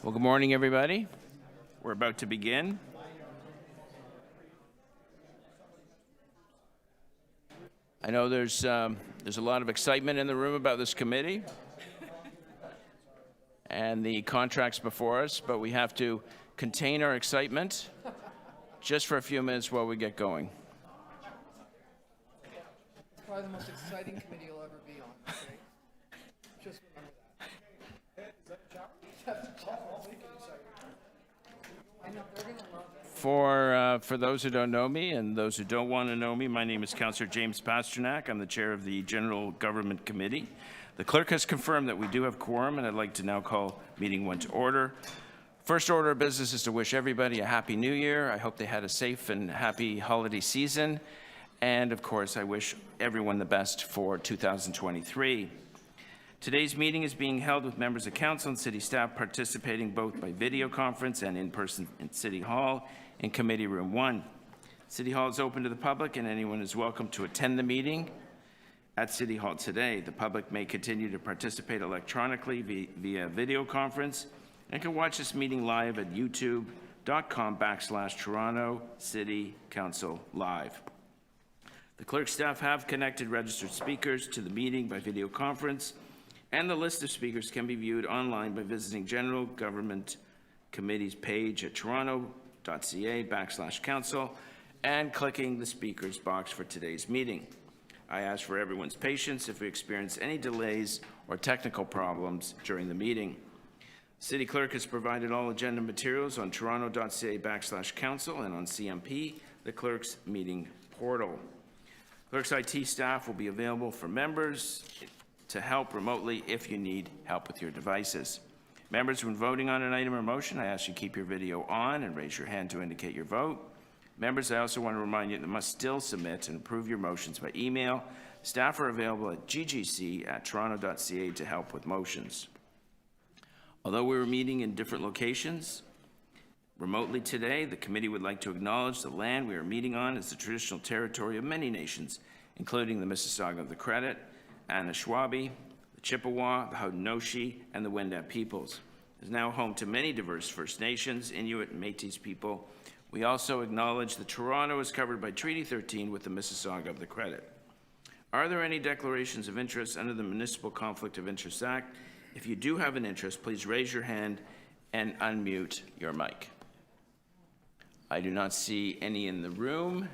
Well, good morning, everybody. We're about to begin. I know there's a lot of excitement in the room about this committee and the contracts before us, but we have to contain our excitement just for a few minutes while we get going. It's probably the most exciting committee you'll ever be on. Okay? Just remember that. Is that a chopper? That's a chopper. I know, they're going to love it. For those who don't know me and those who don't want to know me, my name is Councillor James Pasternak. I'm the chair of the General Government Committee. The clerk has confirmed that we do have quorum, and I'd like to now call meeting one to order. First order of business is to wish everybody a happy new year. I hope they had a safe and happy holiday season. And of course, I wish everyone the best for 2023. Today's meeting is being held with members of council and city staff participating both by video conference and in person in City Hall in Committee Room 1. City Hall is open to the public and anyone is welcome to attend the meeting at City Hall today. The public may continue to participate electronically via video conference and can watch this meeting live at youtube.com/Toronto City Council Live. The clerk staff have connected registered speakers to the meeting by video conference, and the list of speakers can be viewed online by visiting General Government Committee's page at toronto.ca/council and clicking the speakers box for today's meeting. I ask for everyone's patience if we experience any delays or technical problems during the meeting. City Clerk has provided all agenda materials on toronto.ca/council and on CMP, the Clerk's meeting portal. Clerk's IT staff will be available for members to help remotely if you need help with your devices. Members, when voting on an item or motion, I ask you keep your video on and raise your hand to indicate your vote. Members, I also want to remind you that you must still submit and approve your motions by email. Staff are available at ggc@toronto.ca to help with motions. Although we were meeting in different locations remotely today, the committee would like to acknowledge the land we are meeting on is the traditional territory of many nations, including the Mississauga of the Credit, Anishinaabe, the Chippewa, the Haudenosaunee, and the Wendat peoples. It is now home to many diverse First Nations, Inuit, and Métis people. We also acknowledge that Toronto is covered by Treaty 13 with the Mississauga of the Credit. Are there any declarations of interest under the Municipal Conflict of Interest Act? If you do have an interest, please raise your hand and unmute your mic. I do not see any in the room,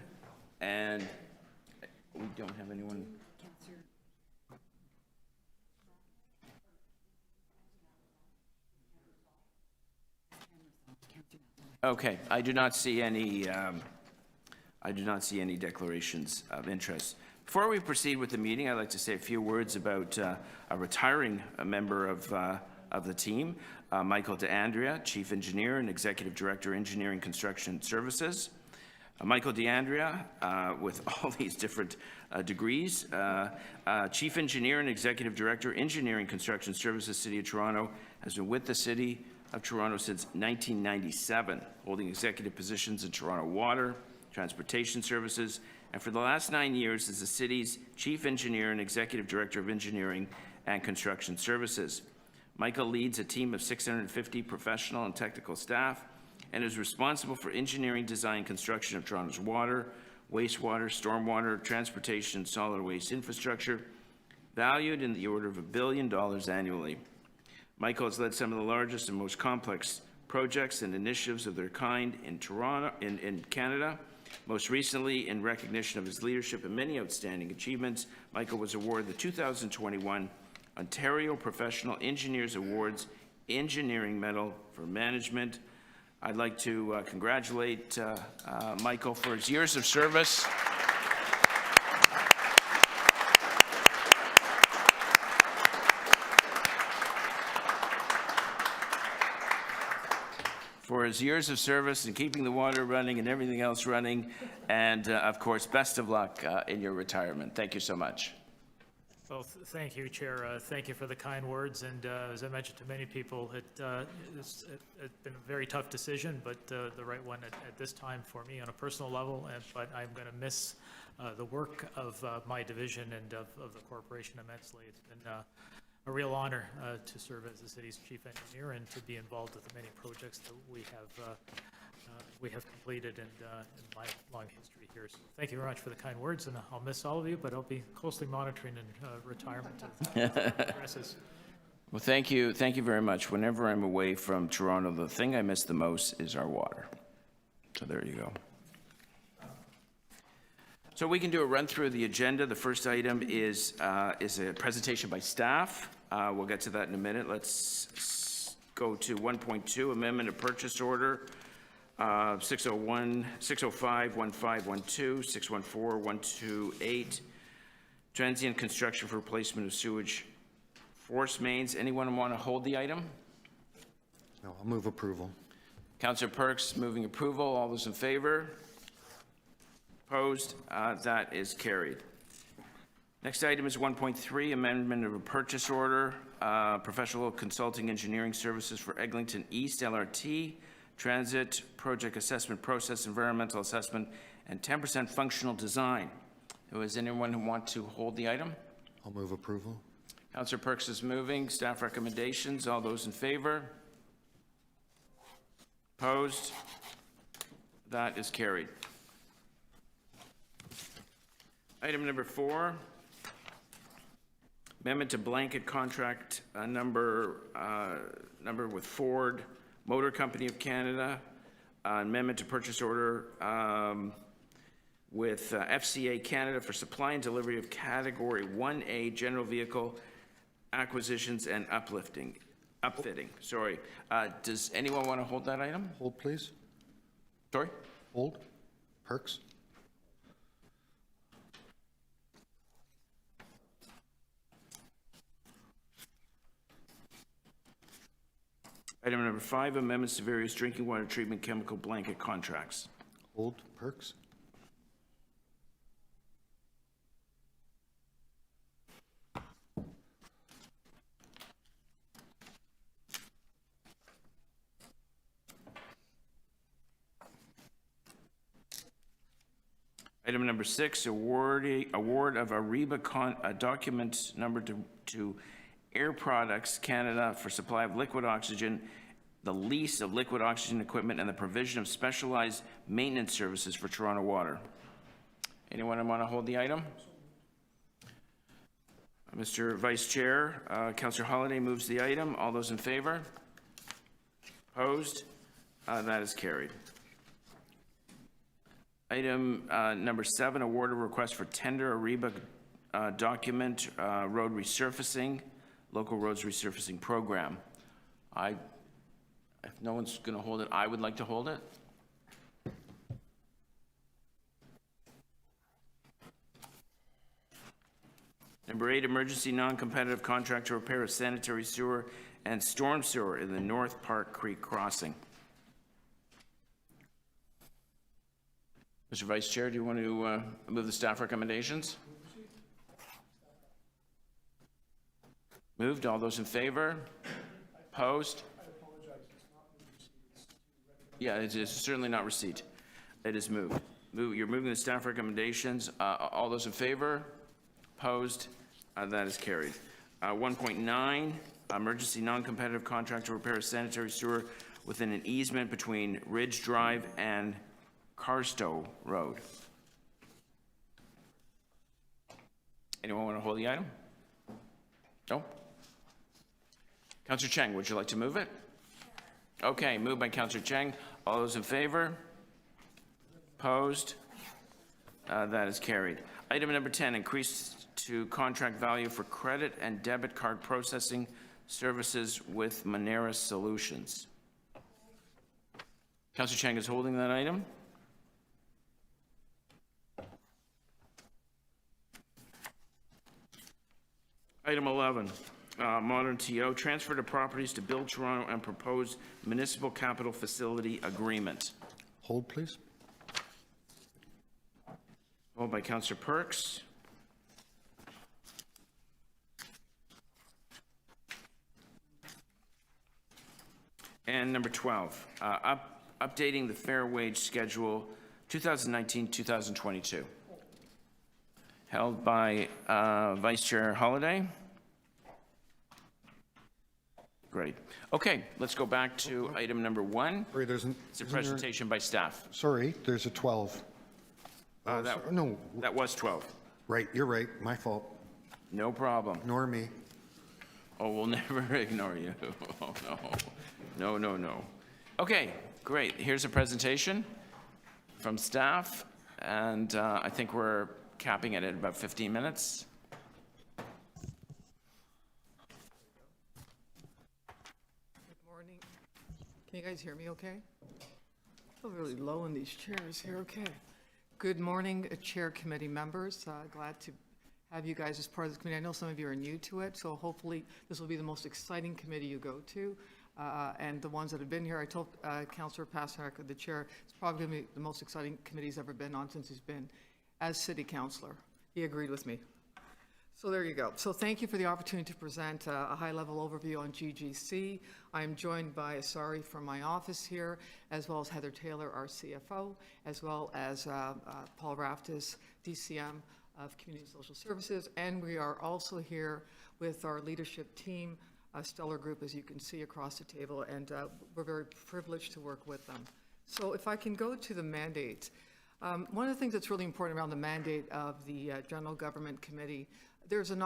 and we don't have anyone. Okay, I do not see any declarations of interest. Before we proceed with the meeting, I'd like to say a few words about a retiring member of the team, Michael DeAndrea, Chief Engineer and Executive Director, Engineering Construction Services. Michael DeAndrea, with all these different degrees, Chief Engineer and Executive Director, Engineering Construction Services, City of Toronto, has been with the City of Toronto since 1997, holding executive positions in Toronto Water, Transportation Services, and for the last 9 years is the city's Chief Engineer and Executive Director of Engineering and Construction Services. Michael leads a team of 650 professional and technical staff and is responsible for engineering, design, and construction of Toronto's water, wastewater, stormwater, transportation, solid waste infrastructure, valued in the order of $1 billion annually. Michael has led some of the largest and most complex projects and initiatives of their kind in Canada. Most recently, in recognition of his leadership and many outstanding achievements, Michael was awarded the 2021 Ontario Professional Engineers Awards Engineering Medal for Management. I'd like to congratulate Michael for his years of service. For his years of service and keeping the water running and everything else running. And of course, best of luck in your retirement. Thank you so much. Well, thank you, Chair. Thank you for the kind words. And as I mentioned to many people, it's been a very tough decision, but the right one at this time for me on a personal level. But I'm going to miss the work of my division and of the corporation immensely. It's been a real honor to serve as the city's chief engineer and to be involved with the many projects that we have completed in my long history here. So thank you very much for the kind words, and I'll miss all of you, but I'll be closely monitoring in retirement as it progresses. Well, thank you very much. Whenever I'm away from Toronto, the thing I miss the most is our water. So there you go. So we can do a run through of the agenda. The first item is a presentation by staff. We'll get to that in a minute. Let's go to 1.2, amendment of purchase order, 601, 605, 1512, 614, 128, transient construction for replacement of sewage Forcemains. Anyone want to hold the item? No, I'll move approval. Councillor Perks moving approval. All those in favor? Opposed? That is carried. Next item is 1.3, amendment of a purchase order, professional consulting engineering services for Eglinton East LRT, transit, project assessment process, environmental assessment, and 10% functional design. Does anyone want to hold the item? I'll move approval. Councillor Perks is moving. Staff recommendations. All those in favor? Opposed? That is carried. Item number 4, amendment to blanket contract number with Ford Motor Company of Canada, amendment to purchase order with FCA Canada for supply and delivery of Category 1A general vehicle acquisitions and upfitting. Sorry. Does anyone want to hold that item? Hold, please. Sorry? Hold. Perks. Item number 5, amendments to various drinking water treatment chemical blanket contracts. Hold. Perks. Item number 6, award of Ariba document number to Air Products Canada for supply of liquid oxygen, the lease of liquid oxygen equipment, and the provision of specialized maintenance services for Toronto Water. Anyone want to hold the item? Mr. Vice Chair, Councillor Holyday moves the item. All those in favor? Opposed? That is carried. Item number 7, award of request for tender Ariba document road resurfacing, local roads resurfacing program. If no one's going to hold it, I would like to hold it. Number 8, emergency non-competitive contract to repair a sanitary sewer and storm sewer in the North Park Creek crossing. Mr. Vice Chair, do you want to move the staff recommendations? Moved. All those in favor? Opposed? Yeah, it is certainly not receipt. It is moved. You're moving the staff recommendations. All those in favor? Opposed? That is carried. 1.9, emergency non-competitive contract to repair a sanitary sewer within an easement between Ridge Drive and Carstowe Road. Anyone want to hold the item? No? Councillor Cheng, would you like to move it? Okay, moved by Councillor Cheng. All those in favor? Opposed? That is carried. Item number 10, increase to contract value for credit and debit card processing services with Moneris Solutions. Councillor Cheng is holding that item. Item 11, ModernTO, transfer to properties to build Toronto and propose municipal capital facility agreement. Hold, please. Hold by Councillor Perks. And number 12, updating the fair wage schedule 2019-2022. Held by Vice Chair Holyday. Great. Okay, let's go back to item number 1. Sorry, It's a presentation by staff. Sorry, there's a 12. No, That was 12. right, you're right, my fault. No problem. Ignore me. Oh, we'll never ignore you. Oh, no. No, no, no. Okay, great. Here's a presentation from staff, and I think we're capping it at about 15 minutes. Good morning. Can you guys hear me okay? I feel really low in these chairs here, okay. Good morning, Chair Committee members. Glad to have you guys as part of this committee. I know some of you are new to it, so hopefully this will be the most exciting committee you go to. And the ones that have been here, I told Councillor Pasternak, the chair, it's probably going to be the most exciting committee he's ever been on since he's been as city councillor. He agreed with me. So there you go. So thank you for the opportunity to present a high-level overview on GGC. I am joined by Asari from my office here, as well as Heather Taylor, our CFO, as well as Paul Raftis, DCM of Community and Social Services. And we are also here with our leadership team, a stellar group, as you can see across the table, and we're very privileged to work with them. So if I can go to the mandate. One of the things that's really important around the mandate of the General Government Committee, there's an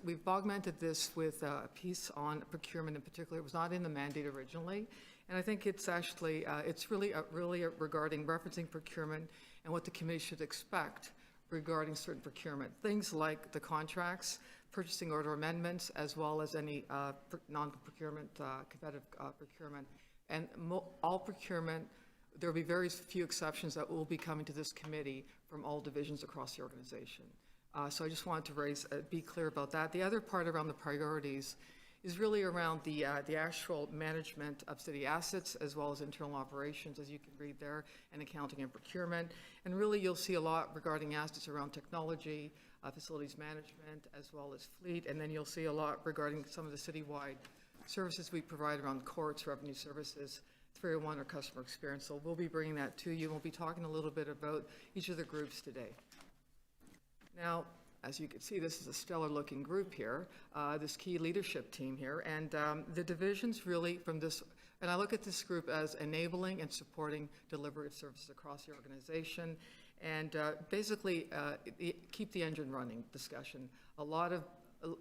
we've augmented this with a piece on procurement in particular. It was not in the mandate originally. And I think it's actually, it's really regarding referencing procurement and what the committee should expect regarding certain procurement. Things like the contracts, purchasing order amendments, as well as any non-procurement, competitive procurement. And all procurement, there will be very few exceptions that will be coming to this committee from all divisions across the organization. So I just wanted to be clear about that. The other part around the priorities is really around the actual management of city assets as well as internal operations, as you can read there, and accounting and procurement. And really you'll see a lot regarding assets around technology, facilities management, as well as fleet. And then you'll see a lot regarding some of the citywide services we provide around courts, revenue services, 301 or customer experience. So we'll be bringing that to you. We'll be talking a little bit about each of the groups today. Now, as you can see, this is a stellar looking group here, this key leadership team here, and the divisions really from this, and I look at this group as enabling and supporting delivery of services across the organization, and basically keep the engine running discussion. A lot of,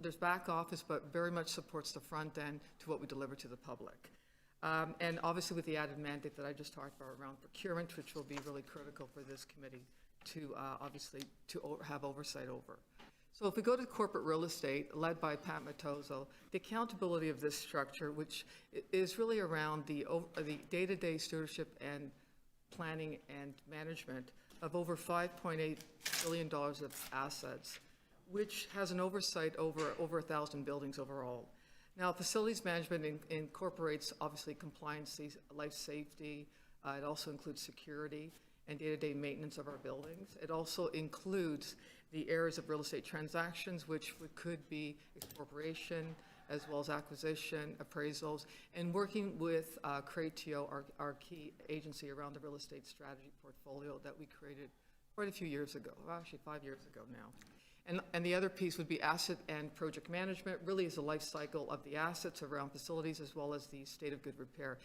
there's back office, but very much supports the front end to what we deliver to the public. And obviously with the added mandate that I just talked about around procurement, which will be really critical for this committee to obviously to have oversight over. So if we go to corporate real estate, led by Pat Matozzo, the accountability of this structure, which is really around the day-to-day stewardship and planning and management of over $5.8 billion of assets, which has an oversight over 1,000 buildings overall. Now, facilities management incorporates obviously compliance, life safety. It also includes security and day-to-day maintenance of our buildings. It also includes the areas of real estate transactions, which could be expropriation, as well as acquisition, appraisals, and working with Crupi, our key agency around the real estate strategy portfolio that we created quite a few years ago, well, actually 5 years ago now. And the other piece would be asset and project management, really is the life cycle of the assets around facilities as well as the state of good repair.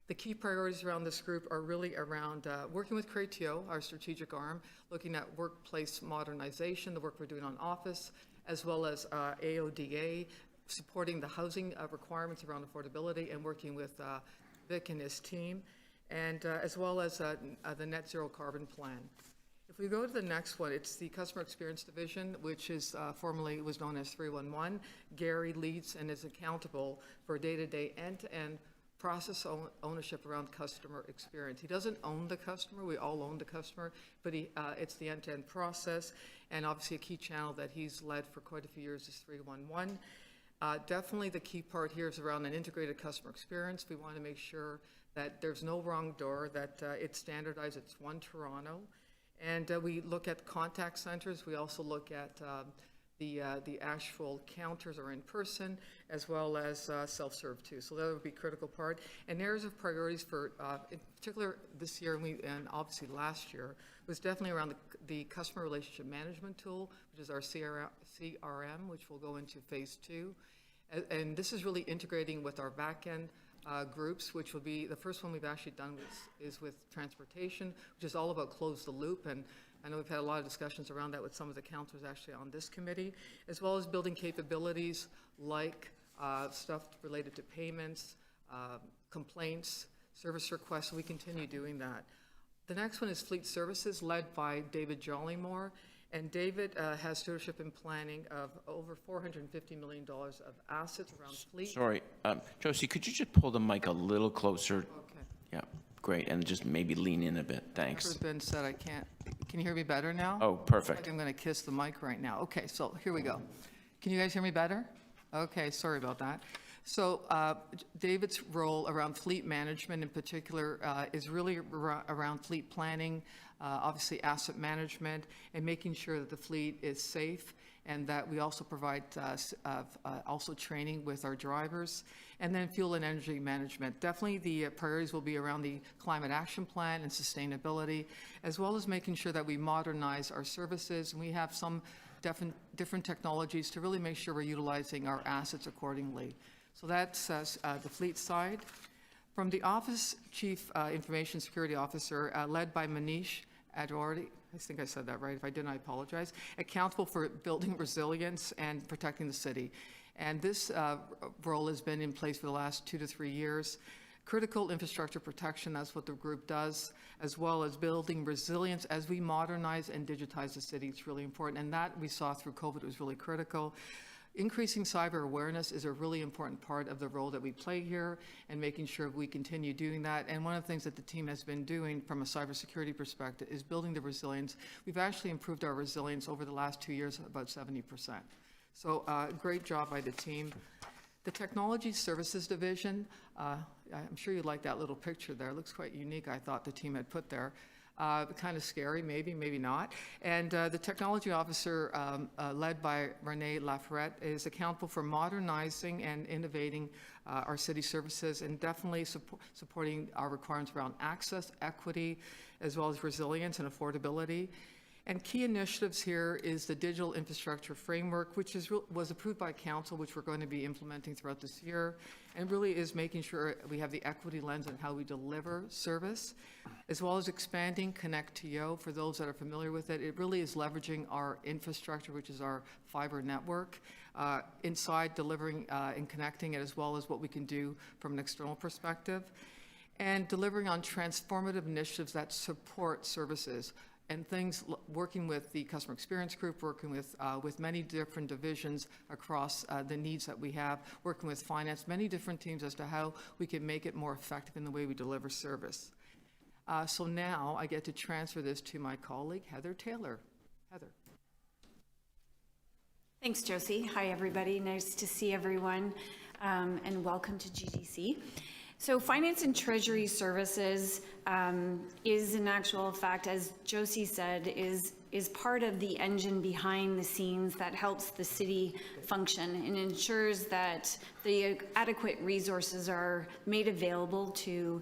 The key priorities around this group are really around working with Crupi, our strategic arm, looking at workplace modernization, the work we're doing on office, as well as AODA, supporting the housing requirements around affordability, and working with Vic and his team, and as well as the net zero carbon plan. If we go to the next one, it's the Customer Experience Division, which is formerly was known as 311. Gary leads and is accountable for day-to-day end-to-end process ownership around customer experience. He doesn't own the customer, we all own the customer, but it's the end-to-end process, and obviously a key channel that he's led for quite a few years is 311. Definitely the key part here is around an integrated customer experience. We want to make sure that there's no wrong door, that it's standardized, it's one Toronto. And we look at contact centers. We also look at the actual counters are in person, as well as self-serve too. So that would be a critical part. And areas of priorities for, in particular this year and obviously last year, was definitely around the customer relationship management tool, which is our CRM, which will go into phase 2. And this is really integrating with our back-end groups, which will be, the first one we've actually done is with transportation, which is all about close the loop. And I know we've had a lot of discussions around that with some of the councilors actually on this committee, as well as building capabilities like stuff related to payments, complaints, service requests. We continue doing that. The next one is fleet services, led by David Jollymore. And David has stewardship and planning of over $450 million of assets around fleet. Sorry, Josie, could you just pull the mic a little closer? Okay. Yeah, great, and just maybe lean in a bit, thanks. Whatever's been said, I can't. Can you hear me better now? Oh, perfect. Like I'm going to kiss the mic right now. Okay, so here we go. Can you guys hear me better? Okay, sorry about that. So David's role around fleet management in particular is really around fleet planning, obviously asset management, and making sure that the fleet is safe, and that we also provide also training with our drivers, and then fuel and energy management. Definitely the priorities will be around the climate action plan and sustainability, as well as making sure that we modernize our services, and we have some different technologies to really make sure we're utilizing our assets accordingly. So that's the fleet side. From the Office Chief Information Security Officer, led by Manish Adwardi, I think I said that right. If I didn't, I apologize. Accountable for building resilience and protecting the city. And this role has been in place for the last 2 to 3 years. Critical infrastructure protection, that's what the group does, as well as building resilience as we modernize and digitize the city. It's really important. And that we saw through COVID was really critical. Increasing cyber awareness is a really important part of the role that we play here, and making sure we continue doing that. And one of the things that the team has been doing from a cybersecurity perspective is building the resilience. We've actually improved our resilience over the last 2 years about 70%. So great job by the team. The Technology Services Division, I'm sure you like that little picture there. It looks quite unique, I thought the team had put there. Kind of scary, maybe, maybe not. And the technology officer, led by Renee Lafrette, is accountable for modernizing and innovating our city services, and definitely supporting our requirements around access, equity, as well as resilience and affordability. And key initiatives here is the Digital Infrastructure Framework, which was approved by Council, which we're going to be implementing throughout this year, and really is making sure we have the equity lens on how we deliver service, as well as expanding ModernTO. For those that are familiar with it, it really is leveraging our infrastructure, which is our fiber network, inside delivering and connecting it, as well as what we can do from an external perspective, and delivering on transformative initiatives that support services. And things, working with the customer experience group, working with many different divisions across the needs that we have, working with finance, many different teams as to how we can make it more effective in the way we deliver service. So now I get to transfer this to my colleague, Heather Taylor. Heather. Thanks, Josie. Hi, everybody. Nice to see everyone, and welcome to GDC. So Finance and Treasury Services is, in actual fact, as Josie said, is part of the engine behind the scenes that helps the city function and ensures that the adequate resources are made available to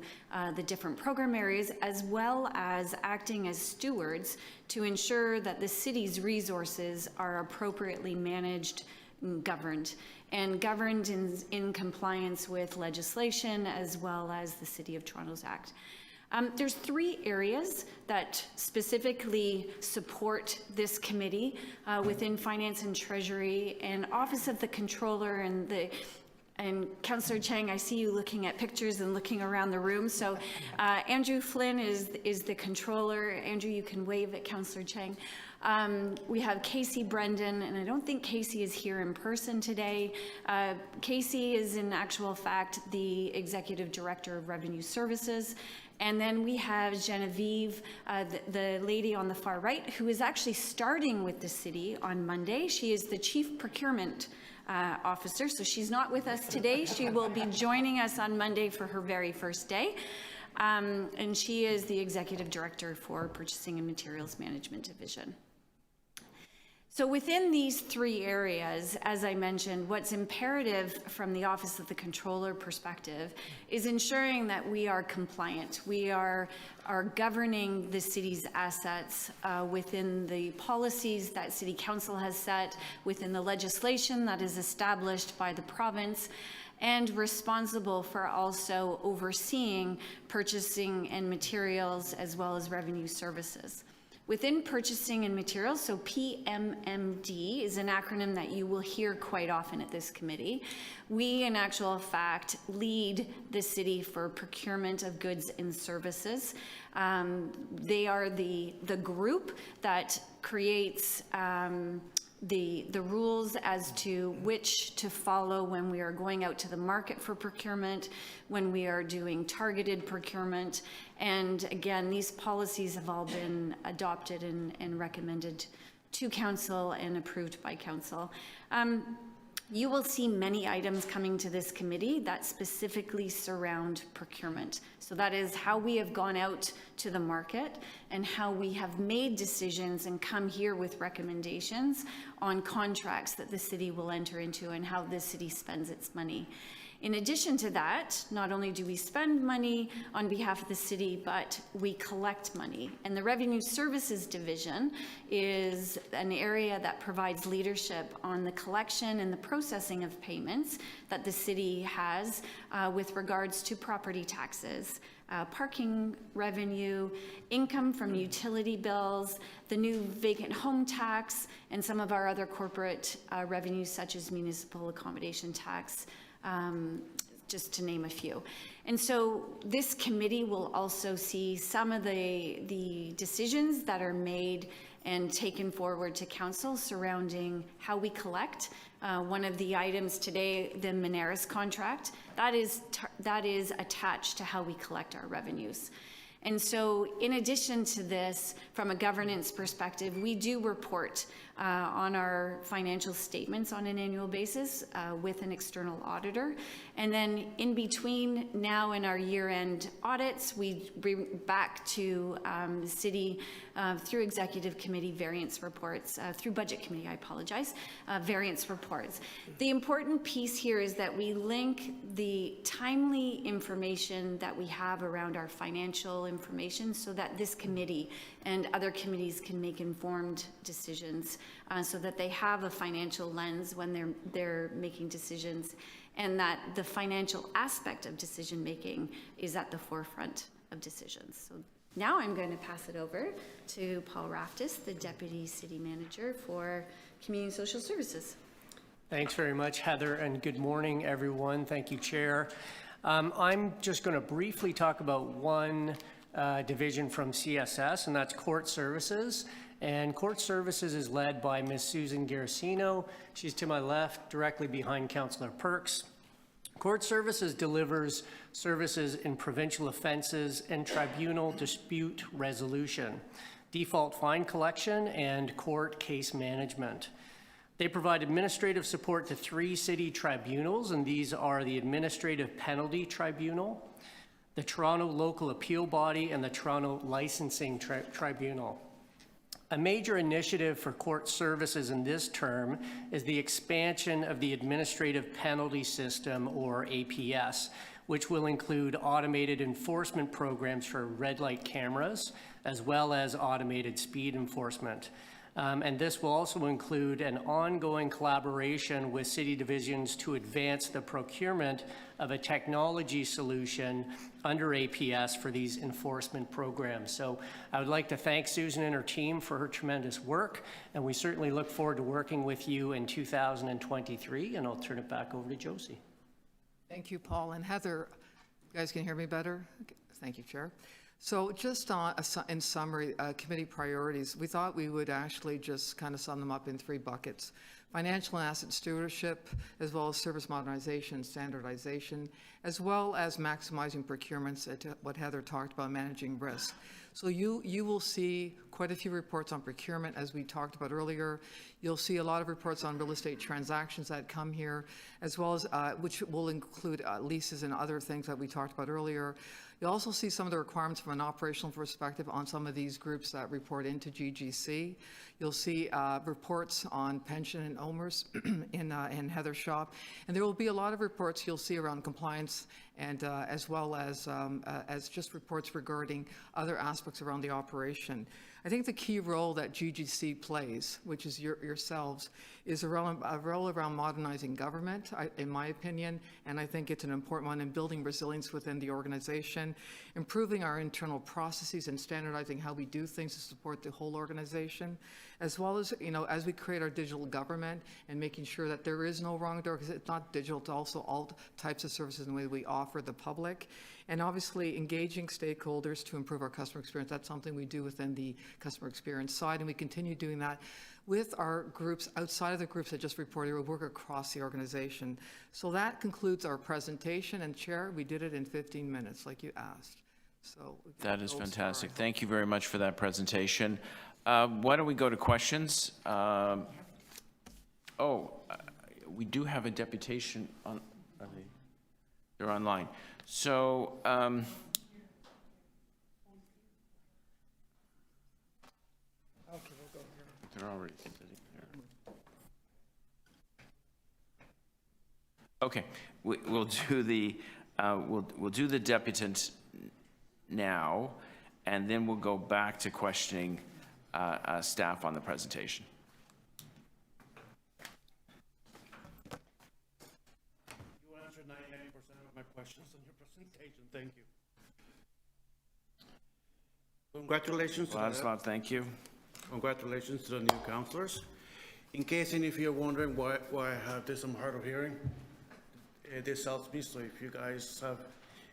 the different program areas, as well as acting as stewards to ensure that the city's resources are appropriately managed and governed in compliance with legislation, as well as the City of Toronto's Act. There's 3 areas that specifically support this committee within Finance and Treasury, and Office of the Controller and Councillor Chang, I see you looking at pictures and looking around the room. So Andrew Flynn is the Controller. Andrew, you can wave at Councillor Chang. We have Casey Brendan, and I don't think Casey is here in person today. Casey is in actual fact the Executive Director of Revenue Services. And then we have Genevieve, the lady on the far right, who is actually starting with the city on Monday. She is the Chief Procurement Officer, so she's not with us today. She will be joining us on Monday for her very first day. And she is the Executive Director for Purchasing and Materials Management Division. So within these three areas, as I mentioned, what's imperative from the Office of the Controller perspective is ensuring that we are compliant. We are governing the city's assets within the policies that City Council has set, within the legislation that is established by the province, and responsible for also overseeing purchasing and materials as well as revenue services. Within purchasing and materials, so PMMD is an acronym that you will hear quite often at this committee. We, in actual fact, lead the city for procurement of goods and services. They are the group that creates the rules as to which to follow when we are going out to the market for procurement, when we are doing targeted procurement. And again, these policies have all been adopted and recommended to council and approved by council. You will see many items coming to this committee that specifically surround procurement. So that is how we have gone out to the market and how we have made decisions and come here with recommendations on contracts that the city will enter into and how the city spends its money. In addition to that, not only do we spend money on behalf of the city, but we collect money. And the Revenue Services Division is an area that provides leadership on the collection and the processing of payments that the city has with regards to property taxes, parking revenue, income from utility bills, the new vacant home tax, and some of our other corporate revenues such as municipal accommodation tax, just to name a few. And so this committee will also see some of the decisions that are made and taken forward to council surrounding how we collect. One of the items today, the Moneris contract, that is attached to how we collect our revenues. And so in addition to this, from a governance perspective, we do report on our financial statements on an annual basis with an external auditor. And then in between now and our year-end audits, we bring back to the city through executive committee variance reports, through budget committee, I apologize, variance reports. The important piece here is that we link the timely information that we have around our financial information so that this committee and other committees can make informed decisions so that they have a financial lens when they're making decisions, and that the financial aspect of decision making is at the forefront of decisions. So now I'm going to pass it over to Paul Raftis, the Deputy City Manager for Community and Social Services. Thanks very much, Heather, and good morning, everyone. Thank you, Chair. I'm just going to briefly talk about one division from CSS, and that's Court Services. And Court Services is led by Ms. Susan Garasino. She's to my left, directly behind Councillor Perks. Court Services delivers services in provincial offenses and tribunal dispute resolution, default fine collection, and court case management. They provide administrative support to 3 city tribunals, and these are the Administrative Penalty Tribunal, the Toronto Local Appeal Body, and the Toronto Licensing Tribunal. A major initiative for Court Services in this term is the expansion of the Administrative Penalty System, or APS, which will include automated enforcement programs for red light cameras, as well as automated speed enforcement. And this will also include an ongoing collaboration with city divisions to advance the procurement of a technology solution under APS for these enforcement programs. So I would like to thank Susan and her team for her tremendous work, and we certainly look forward to working with you in 2023, and I'll turn it back over to Josie. Thank you, Paul. And Heather, you guys can hear me better? Okay. Thank you, Chair. So just in summary, committee priorities, we thought we would actually just kind of sum them up in 3 buckets. financial and asset stewardship, as well as service modernization and standardization, as well as maximizing procurements, what Heather talked about, managing risk. So you will see quite a few reports on procurement, as we talked about earlier. You'll see a lot of reports on real estate transactions that come here, as well as, which will include leases and other things that we talked about earlier. You'll also see some of the requirements from an operational perspective on some of these groups that report into GGC. You'll see reports on pension and OMERS in Heather's shop. And there will be a lot of reports you'll see around compliance and as well as just reports regarding other aspects around the operation. I think the key role that GGC plays, which is yourselves, is a role around modernizing government, in my opinion, and I think it's an important one in building resilience within the organization, improving our internal processes and standardizing how we do things to support the whole organization, as well as, as we create our digital government and making sure that there is no wrong door, because it's not digital, it's also all types of services in the way we offer the public. And obviously engaging stakeholders to improve our customer experience. That's something we do within the customer experience side, and we continue doing that with our groups outside of the groups that just reported. We work across the organization. So that concludes our presentation, and Chair, we did it in 15 minutes like you asked. So That is fantastic. Thank you very much for that presentation. Why don't we go to questions? We do have a deputation on, they're online. So, okay, we'll go here. they're already sitting there. Okay, we'll do the we'll do the deputant now, and then we'll go back to questioning staff on the presentation. You answered 99% of my questions on your presentation. Thank you. Congratulations. Vladislav, thank you. Congratulations to the new councilors. In case any of you are wondering why I have this, I'm hard of hearing. This helps me, so if you guys have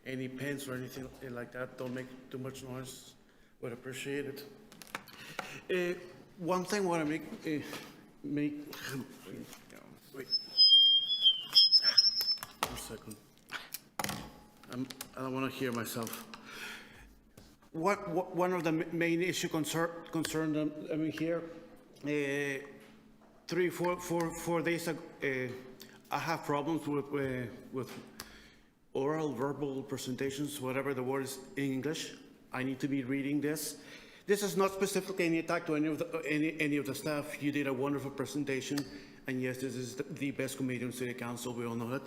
any pens or anything like that, don't make too much noise. Would appreciate it. One thing I want to make. Wait. 1 second. I don't want to hear myself. One of the main issue concerned here, 4 days ago, I have problems with oral, verbal presentations, whatever the word is in English. I need to be reading this. This is not specifically any attack to any of the staff. You did a wonderful presentation, and yes, this is the best committee in City Council. We all know that.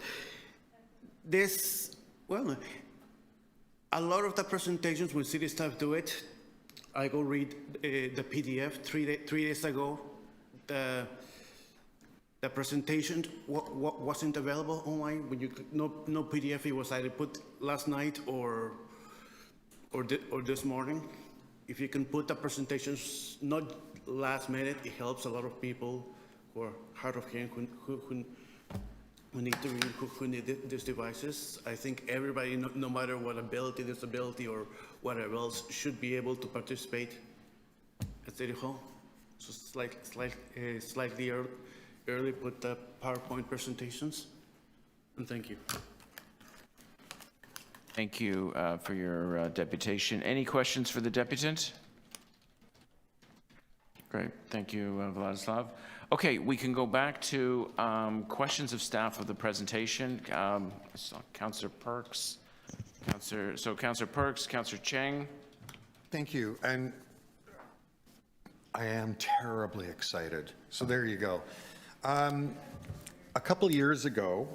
A lot of the presentations when city staff do it, I go read the PDF 3 days ago. The presentation wasn't available online. When you no PDF, it was either put last night or this morning. If you can put the presentations not last minute, it helps a lot of people who are hard of hearing, who need to read, who need these devices. I think everybody, no matter what ability, disability, or whatever else, should be able to participate at City Hall. So slightly early put the PowerPoint presentations. And thank you. Thank you for your deputation. Any questions for the deputant? Great, thank you, Vladislav. Okay, we can go back to questions of staff of the presentation. Councillor Perks, Councillor Perks, Councillor Cheng. Thank you, and I am terribly excited. So there you go. A couple years ago,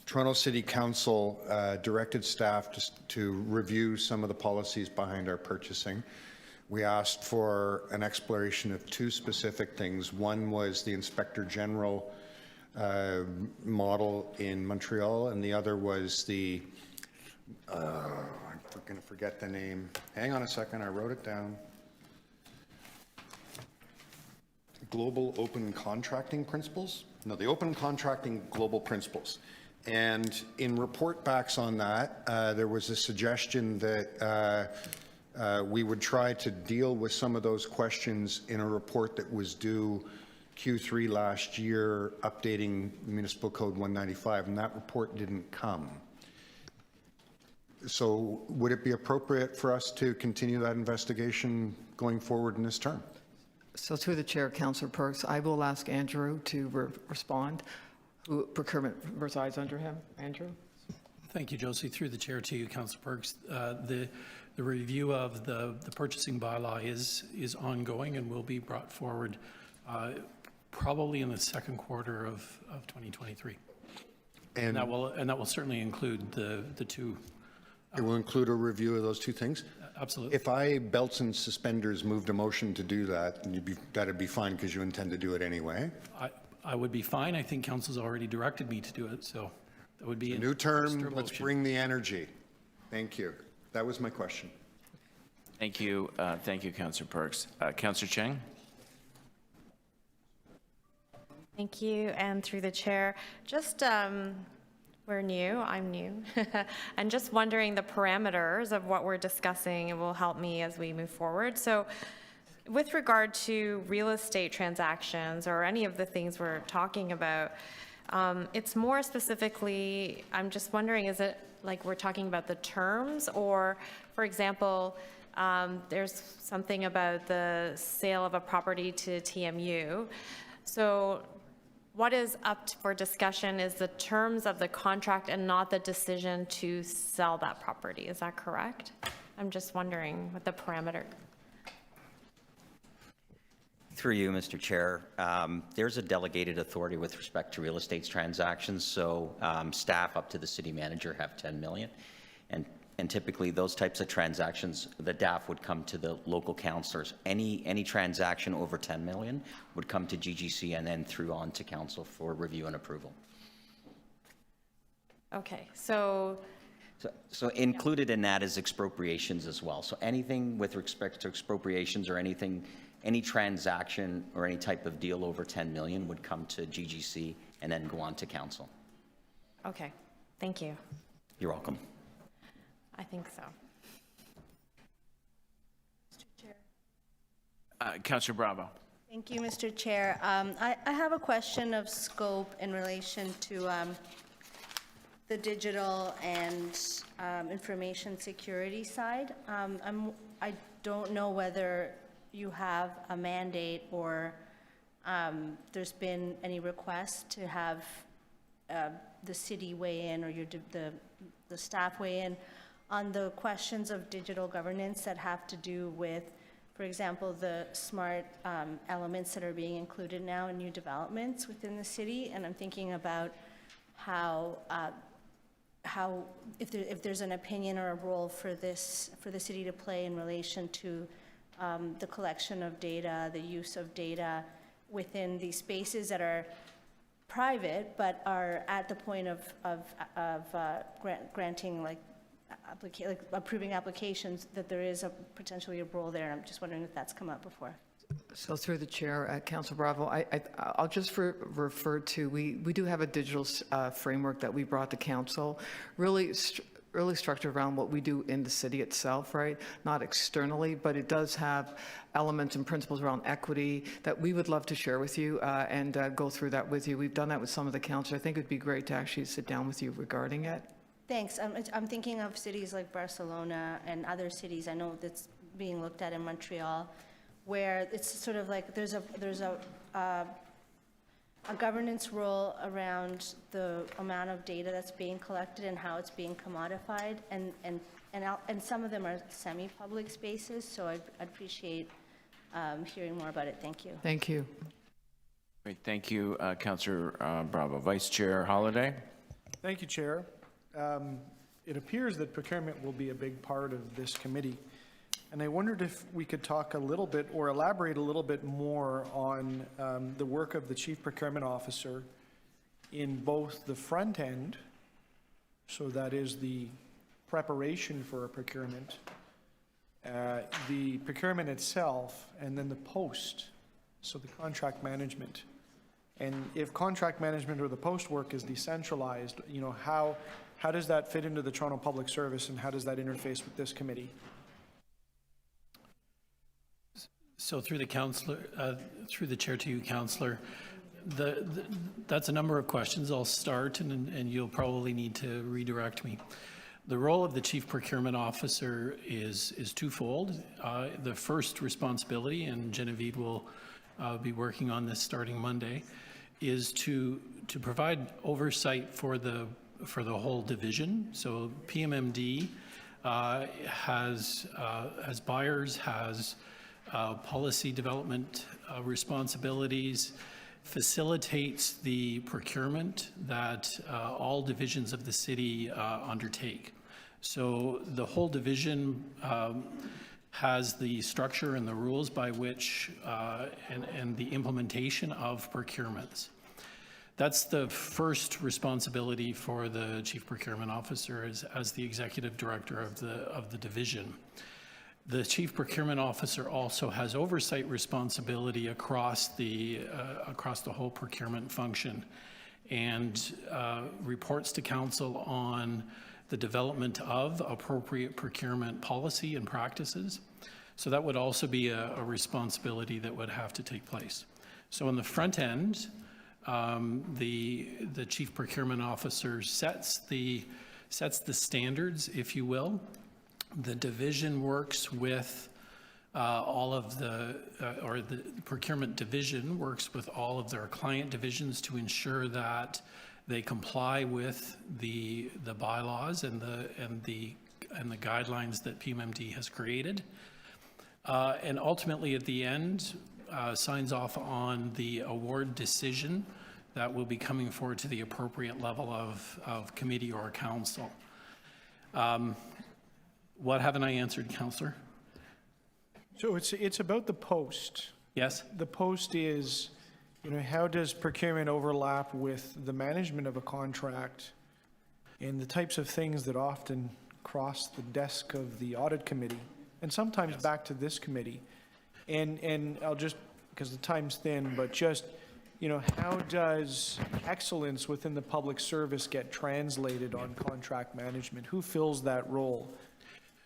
Toronto City Council directed staff to review some of the policies behind our purchasing. We asked for an exploration of 2 specific things. One was the Inspector General model in Montreal, and the other was the, I'm going to forget the name. Hang on a second, I wrote it down. Global Open Contracting Principles? No, the Open Contracting Global Principles. And in report backs on that, there was a suggestion that we would try to deal with some of those questions in a report that was due Q3 last year updating Municipal Code 195, and that report didn't come. So would it be appropriate for us to continue that investigation going forward in this term? So through the chair, Councillor Perks, I will ask Andrew to respond, who procurement resides under him. Andrew? Thank you, Josie. Through the chair to you, Councillor Perks. The review of the purchasing bylaw is ongoing and will be brought forward probably in the second quarter of 2023. And that will certainly include the two. It will include a review of those two things? Absolutely. If I, belts and suspenders, moved a motion to do that, that'd be fine because you intend to do it anyway. I would be fine. I think council's already directed me to do it, so that would be A new term, extra let's motion. bring the energy. Thank you. That was my question. Thank you, Councillor Perks. Councillor Cheng? Thank you, and through the chair, just, we're new, I'm new, and just wondering the parameters of what we're discussing. It will help me as we move forward. So with regard to real estate transactions or any of the things we're talking about, it's more specifically, I'm just wondering, is it like we're talking about the terms, or, for example, there's something about the sale of a property to TMU. So what is up for discussion is the terms of the contract and not the decision to sell that property. Is that correct? I'm just wondering what the parameter. Through you, Mr. Chair, there's a delegated authority with respect to real estate transactions. So staff up to the city manager have 10 million. And typically those types of transactions, the DAF would come to the local councillors. Any transaction over 10 million would come to GGC and then through on to council for review and approval. Okay, so So included in that is expropriations as well. So anything with respect to expropriations or anything, any transaction or any type of deal over 10 million would come to GGC and then go on to council. okay, thank you. You're welcome. I think so. Councillor Bravo. Thank you, Mr. Chair. I have a question of scope in relation to the digital and information security side. I don't know whether you have a mandate or there's been any request to have the city weigh in or the staff weigh in on the questions of digital governance that have to do with, for example, the smart elements that are being included now in new developments within the city. And I'm thinking about how if there's an opinion or a role for the city to play in relation to the collection of data, the use of data within these spaces that are private but are at the point of granting approving applications, that there is potentially a role there. I'm just wondering if that's come up before. So through the chair, Councilor Bravo, I'll just refer to, we do have a digital framework that we brought to council, really structured around what we do in the city itself, right? Not externally, but it does have elements and principles around equity that we would love to share with you and go through that with you. We've done that with some of the councilors. I think it'd be great to actually sit down with you regarding it. Thanks. I'm thinking of cities like Barcelona and other cities. I know that's being looked at in Montreal, where it's sort of like there's a governance role around the amount of data that's being collected and how it's being commodified, and some of them are semi-public spaces. So I'd appreciate hearing more about it. Thank you. Thank you. Great, thank you, Councillor Bravo. Vice Chair Holliday. Thank you, Chair. It appears that procurement will be a big part of this committee, and I wondered if we could talk a little bit or elaborate a little bit more on the work of the Chief Procurement Officer in both the front end, so that is the preparation for a procurement, the procurement itself, and then the post, so the contract management. And if contract management or the post work is decentralized, you know, how does that fit into the Toronto Public Service, and how does that interface with this committee? So through the counselor, through the chair to you, Counselor, that's a number of questions. I'll start, and you'll probably need to redirect me. The role of the Chief Procurement Officer is twofold. The first responsibility, and Genevieve will be working on this starting Monday, is to provide oversight for the whole division. So PMMD has buyers, has policy development responsibilities, facilitates the procurement that all divisions of the city undertake. So the whole division has the structure and the rules by which and the implementation of procurements. That's the first responsibility for the Chief Procurement Officer as the Executive Director of the division. The Chief Procurement Officer also has oversight responsibility across the whole procurement function, and reports to Council on the development of appropriate procurement policy and practices. So that would also be a responsibility that would have to take place. So on the front end, the Chief Procurement Officer sets the standards, if you will. The division works with all of the procurement division works with all of their client divisions to ensure that they comply with the bylaws and the guidelines that PMMD has created, and ultimately at the end signs off on the award decision that will be coming forward to the appropriate level of committee or council. What haven't I answered, Councillor? So it's about the post. Yes. The post is, how does procurement overlap with the management of a contract and the types of things that often cross the desk of the audit committee and sometimes back to this committee? And I'll just, because the time's thin, but just, how does excellence within the public service get translated on contract management? Who fills that role?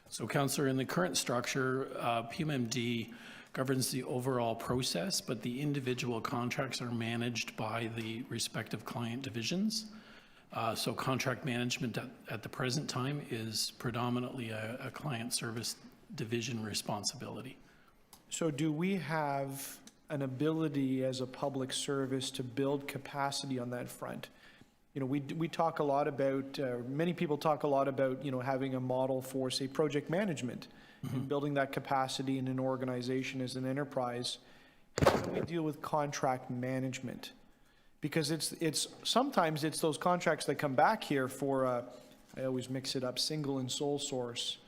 So, Councillor, in the current structure, PMMD governs the overall process, but the individual contracts are managed by the respective client divisions. So contract management at the present time is predominantly a client service division responsibility. So do we have an ability as a public service to build capacity on that front? We talk a lot about, many people talk a lot about, having a model for, say, project management and building that capacity in an organization as an enterprise. How do we deal with contract management? Because it's sometimes it's those contracts that come back here for, I always mix it up, single and sole source.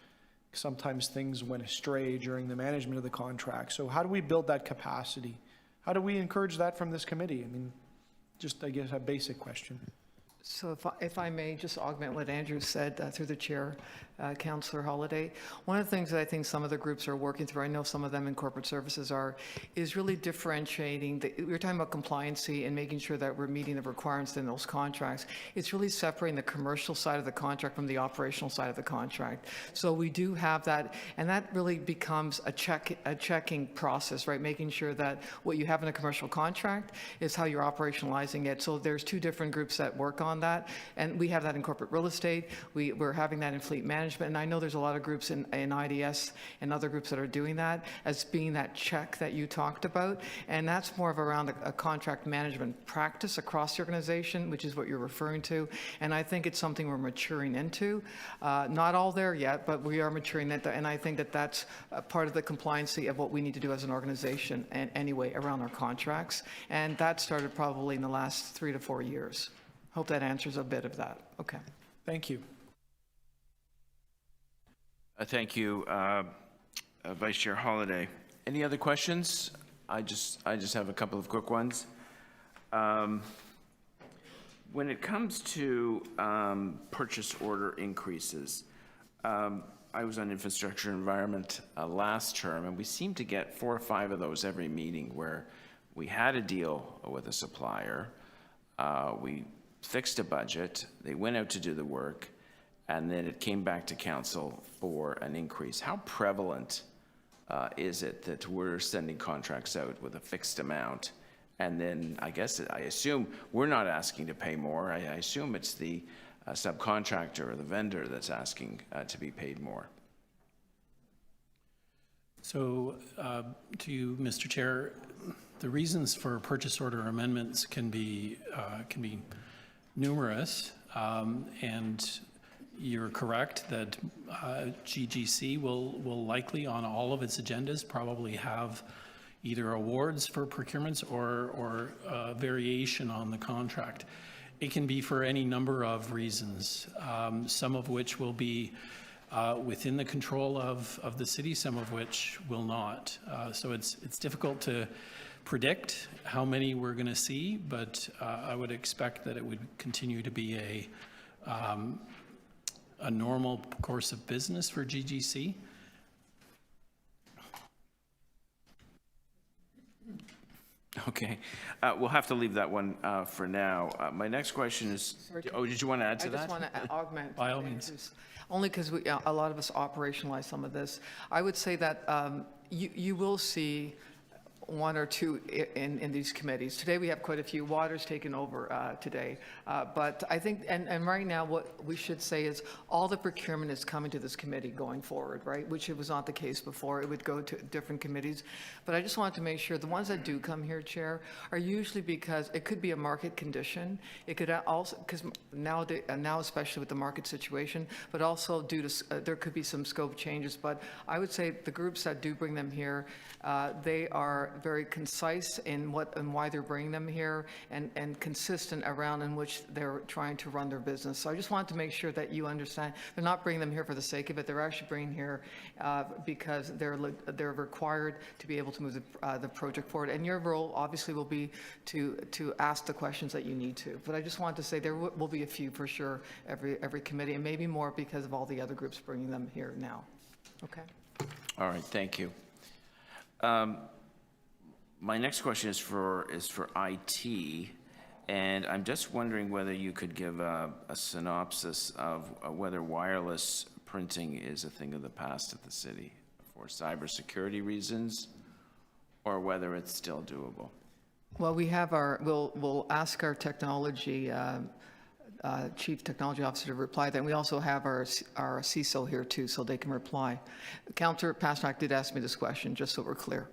Sometimes things went astray during the management of the contract. So how do we build that capacity? How do we encourage that from this committee? I mean, just, I guess, a basic question. So if I may just augment what Andrew said through the chair, Councillor Holliday, one of the things that I think some of the groups are working through, I know some of them in corporate services is really differentiating. We're talking about compliancy and making sure that we're meeting the requirements in those contracts. It's really separating the commercial side of the contract from the operational side of the contract. So we do have that, and that really becomes a checking process, right? Making sure that what you have in a commercial contract is how you're operationalizing it. So there's two different groups that work on that, and we have that in corporate real estate. We're having that in fleet management, and I know there's a lot of groups in IDS and other groups that are doing that as being that check that you talked about, and that's more of around a contract management practice across the organization, which is what you're referring to, and I think it's something we're maturing into. Not all there yet, but we are maturing into, and I think that that's part of the compliancy of what we need to do as an organization and anyway around our contracts, and that started probably in the last 3 to 4 years. Hope that answers a bit of that. Okay. Thank you. Thank you, Vice Chair Holliday. Any other questions? I just have a couple of quick ones. When it comes to purchase order increases, I was on Infrastructure and Environment last term, and we seemed to get 4 or 5 of those every meeting where we had a deal with a supplier, we fixed a budget, they went out to do the work, and then it came back to council for an increase. How prevalent is it that we're sending contracts out with a fixed amount? And then I assume we're not asking to pay more. I assume it's the subcontractor or the vendor that's asking to be paid more. So to you, Mr. Chair, the reasons for purchase order amendments can be numerous, and you're correct that GGC will likely on all of its agendas probably have either awards for procurements or variation on the contract. It can be for any number of reasons, some of which will be within the control of the city, some of which will not. So it's difficult to predict how many we're going to see, but I would expect that it would continue to be a normal course of business for GGC. Okay, we'll have to leave that one for now. My next question is, did you want to add to that? I just want to augment. By all means. Only because a lot of us operationalize some of this. I would say that you will see one or two in these committees. Today, we have quite a few. Water's taken over today. But I think, and right now, what we should say is all the procurement is coming to this committee going forward, right? Which it was not the case before. It would go to different committees. But I just wanted to make sure the ones that do come here, Chair, are usually because it could be a market condition. It could also, because now especially with the market situation, but also due to, there could be some scope changes. But I would say the groups that do bring them here, they are very concise in what and why they're bringing them here, and consistent around in which they're trying to run their business. So I just wanted to make sure that you understand they're not bringing them here for the sake of it. They're actually bringing here because they're required to be able to move the project forward. And your role obviously will be to ask the questions that you need to. But I just wanted to say there will be a few for sure every committee, and maybe more because of all the other groups bringing them here now. Okay. All right, thank you. My next question is for IT, and I'm just wondering whether you could give a synopsis of whether wireless printing is a thing of the past at the city for cybersecurity reasons, or whether it's still doable. Well, we have we'll ask our technology Chief Technology Officer to reply. Then we also have our CISO here too, so they can reply. Councillor Pasternak did ask me this question, just so we're clear.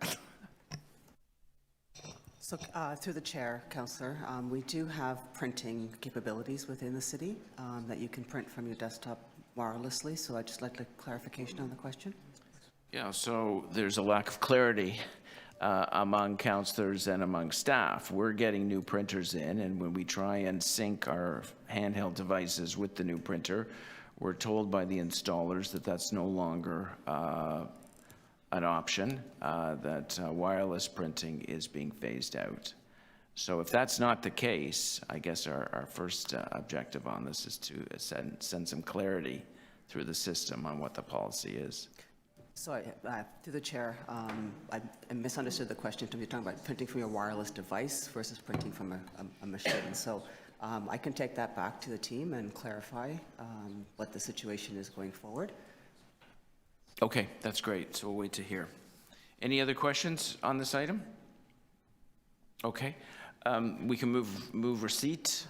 So through the chair, Councillor, we do have printing capabilities within the city that you can print from your desktop wirelessly. So I'd just like a clarification on the question. Yeah, so there's a lack of clarity among councillors and among staff. We're getting new printers in, and when we try and sync our handheld devices with the new printer, we're told by the installers that that's no longer an option, that wireless printing is being phased out. So if that's not the case, I guess our first objective on this is to send some clarity through the system on what the policy is. So through the chair, I misunderstood the question. You're talking about printing from your wireless device versus printing from a machine. So I can take that back to the team and clarify what the situation is going forward. Okay, that's great. So we'll wait to hear. Any other questions on this item? Okay, we can move receipt.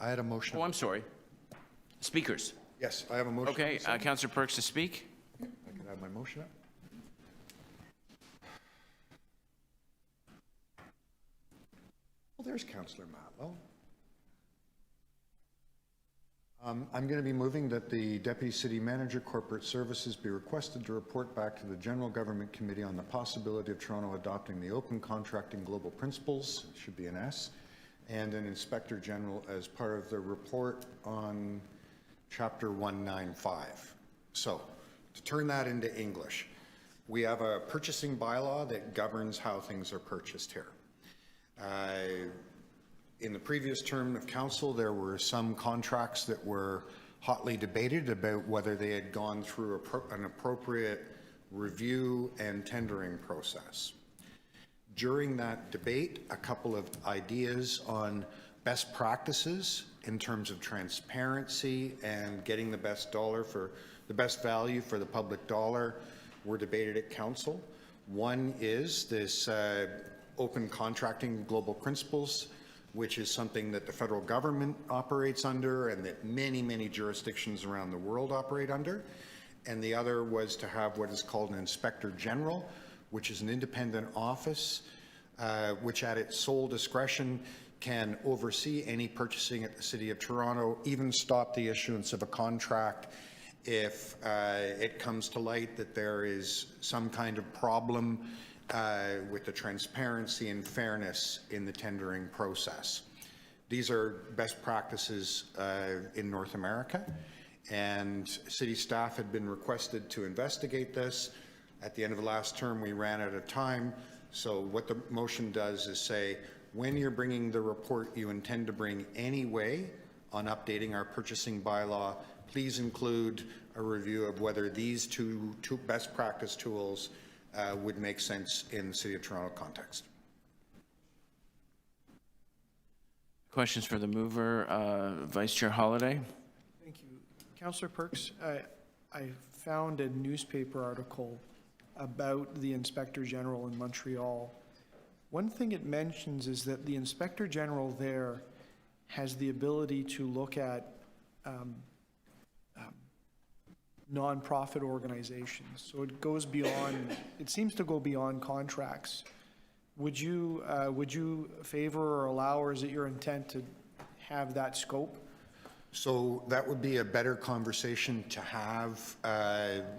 I had a motion. Oh, I'm sorry. Speakers. Yes, I have a motion. Okay, Councillor Perks to speak. I can have my motion up. Well, there's Councillor Matlow. I'm going to be moving that the Deputy City Manager, Corporate Services be requested to report back to the General Government Committee on the possibility of Toronto adopting the Open Contracting Global Principles, it should be an S, and an Inspector General as part of the report on Chapter 195. So, to turn that into English, we have a purchasing bylaw that governs how things are purchased here. In the previous term of council, there were some contracts that were hotly debated about whether they had gone through an appropriate review and tendering process. During that debate, a couple of ideas on best practices in terms of transparency and getting the best value for the public dollar were debated at council. One is this open contracting global principles, which is something that the federal government operates under and that many, many jurisdictions around the world operate under. And the other was to have what is called an inspector general, which is an independent office, which at its sole discretion can oversee any purchasing at the City of Toronto, even stop the issuance of a contract if it comes to light that there is some kind of problem with the transparency and fairness in the tendering process. These are best practices in North America, and city staff had been requested to investigate this. At the end of the last term, we ran out of time, so what the motion does is say, when you're bringing the report you intend to bring anyway on updating our purchasing bylaw, please include a review of whether these two best practice tools would make sense in the City of Toronto context. Questions for the mover, Vice Chair Holliday? Thank you. Councillor Perks, I found a newspaper article about the Inspector General in Montreal. One thing it mentions is that the Inspector General there has the ability to look at nonprofit organizations. So it goes beyond, it seems to go beyond contracts. Would you favor or allow, or is it your intent to have that scope? So that would be a better conversation to have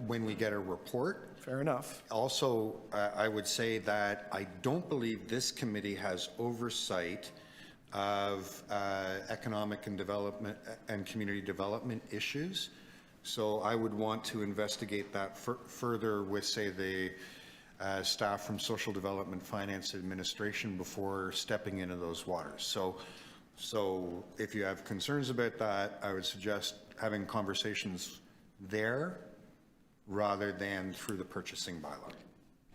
when we get a report. Fair enough. Also, I would say that I don't believe this committee has oversight of economic and development and community development issues. So I would want to investigate that further with, say, the staff from Social Development, Finance, Administration before stepping into those waters. So if you have concerns about that, I would suggest having conversations there rather than through the purchasing bylaw.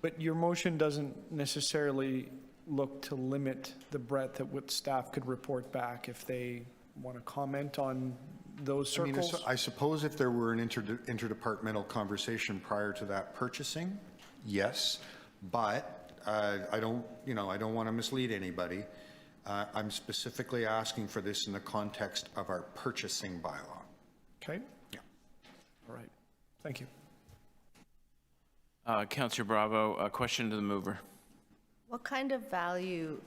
But your motion doesn't necessarily look to limit the breadth at what staff could report back if they want to comment on those circles? I suppose if there were an interdepartmental conversation prior to that purchasing, yes, but I don't want to mislead anybody. I'm specifically asking for this in the context of our purchasing bylaw. Okay. Yeah. All right. Thank you. Councillor Bravo, a question to the mover. What kind of value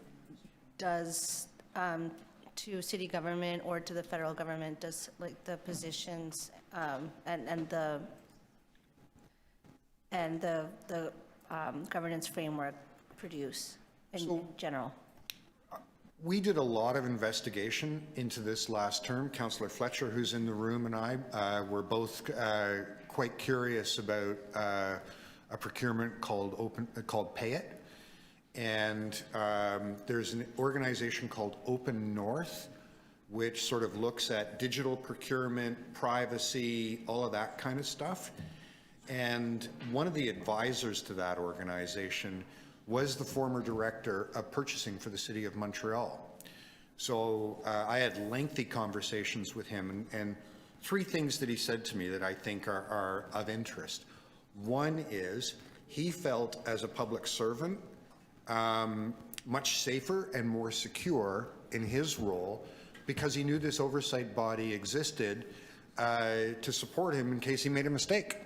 does, to city government or to the federal government, does like the positions and the governance framework produce in general? We did a lot of investigation into this last term. Councillor Fletcher, who's in the room, and I were both quite curious about a procurement called Pay It. And there's an organization called Open North, which sort of looks at digital procurement, privacy, all of that kind of stuff. And one of the advisors to that organization was the former director of purchasing for the City of Montreal. So I had lengthy conversations with him, and three things that he said to me that I think are of interest. One is he felt as a public servant much safer and more secure in his role because he knew this oversight body existed to support him in case he made a mistake.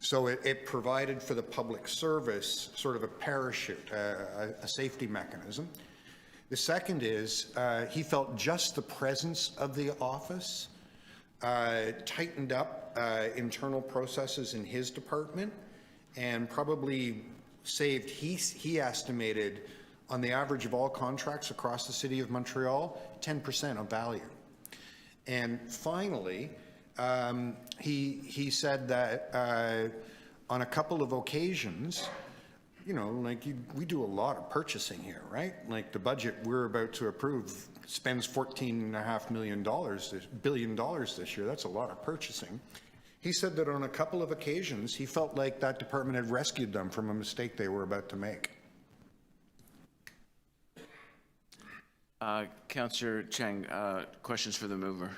So it provided for the public service sort of a parachute, a safety mechanism. The second is he felt just the presence of the office tightened up internal processes in his department and probably saved, he estimated, on the average of all contracts across the City of Montreal, 10% of value. And finally, he said that on a couple of occasions, we do a lot of purchasing here, right? Like the budget we're about to approve spends $14.5 billion this year. That's a lot of purchasing. He said that on a couple of occasions, he felt like that department had rescued them from a mistake they were about to make. Councillor Cheng, questions for the mover.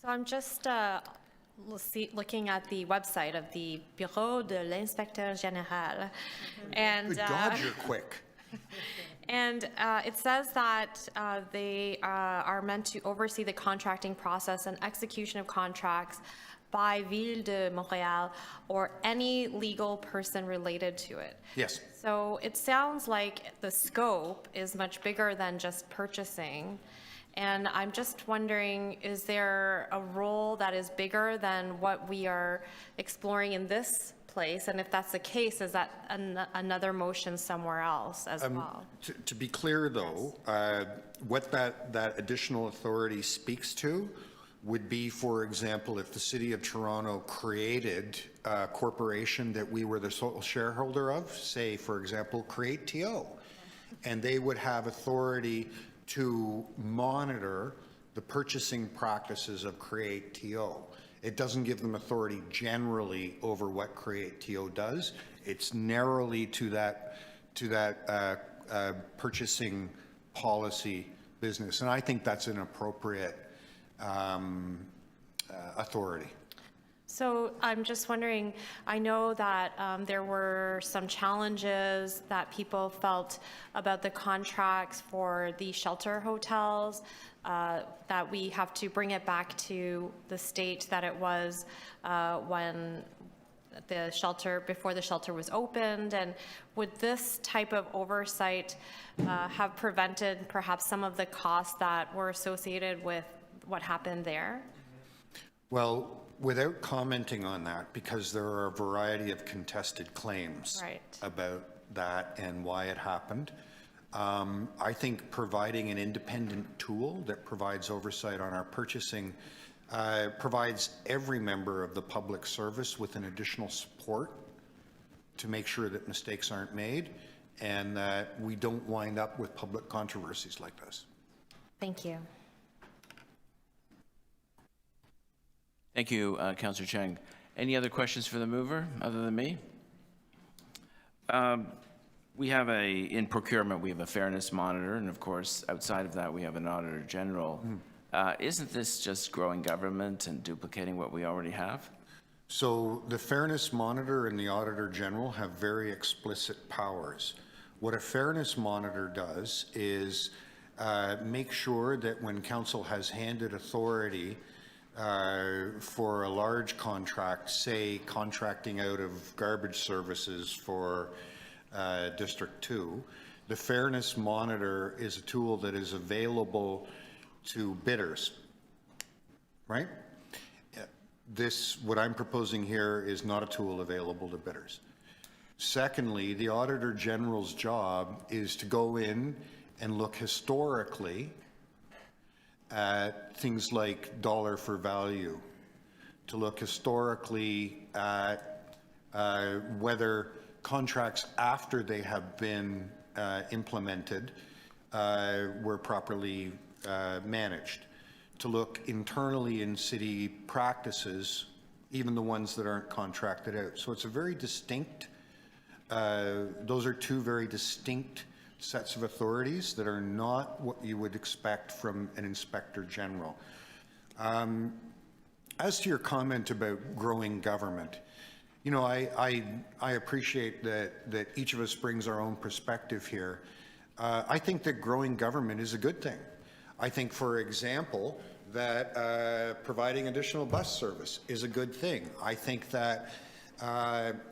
So I'm just looking at the website of the Bureau de l'Inspecteur Général. And, Good God, you're quick. and it says that they are meant to oversee the contracting process and execution of contracts by Ville de Montréal or any legal person related to it. Yes. So it sounds like the scope is much bigger than just purchasing. And I'm just wondering, is there a role that is bigger than what we are exploring in this place? And if that's the case, is that another motion somewhere else as well? To be clear, though, what that additional authority speaks to would be, for example, if the City of Toronto created a corporation that we were the sole shareholder of, say, for example, Create TO, and they would have authority to monitor the purchasing practices of Create TO. It doesn't give them authority generally over what Create TO does. It's narrowly to that purchasing policy business, and I think that's an appropriate authority. So I'm just wondering, I know that there were some challenges that people felt about the contracts for the shelter hotels, that we have to bring it back to the state that it was when the shelter, before the shelter was opened. And would this type of oversight have prevented perhaps some of the costs that were associated with what happened there? Well, without commenting on that, because there are a variety of contested claims about that and why it happened, I think providing an independent tool that provides oversight on our purchasing provides every member of the public service with an additional support to make sure that mistakes aren't made and that we don't wind up with public controversies like this. Thank you. Thank you, Councillor Chang. Any other questions for the mover, other than me? We have in procurement, we have a fairness monitor, and of course, outside of that, we have an auditor general. Isn't this just growing government and duplicating what we already have? So the fairness monitor and the auditor general have very explicit powers. What a fairness monitor does is make sure that when council has handed authority for a large contract, say contracting out of garbage services for District 2, the Fairness Monitor is a tool that is available to bidders, right? What I'm proposing here is not a tool available to bidders. Secondly, the Auditor General's job is to go in and look historically at things like dollar for value, to look historically at whether contracts after they have been implemented were properly managed, to look internally in city practices, even the ones that aren't contracted out. So it's a very distinct, those are two very distinct sets of authorities that are not what you would expect from an inspector general. As to your comment about growing government, you know, I appreciate that each of us brings our own perspective here. I think that growing government is a good thing. I think, for example, that providing additional bus service is a good thing. I think that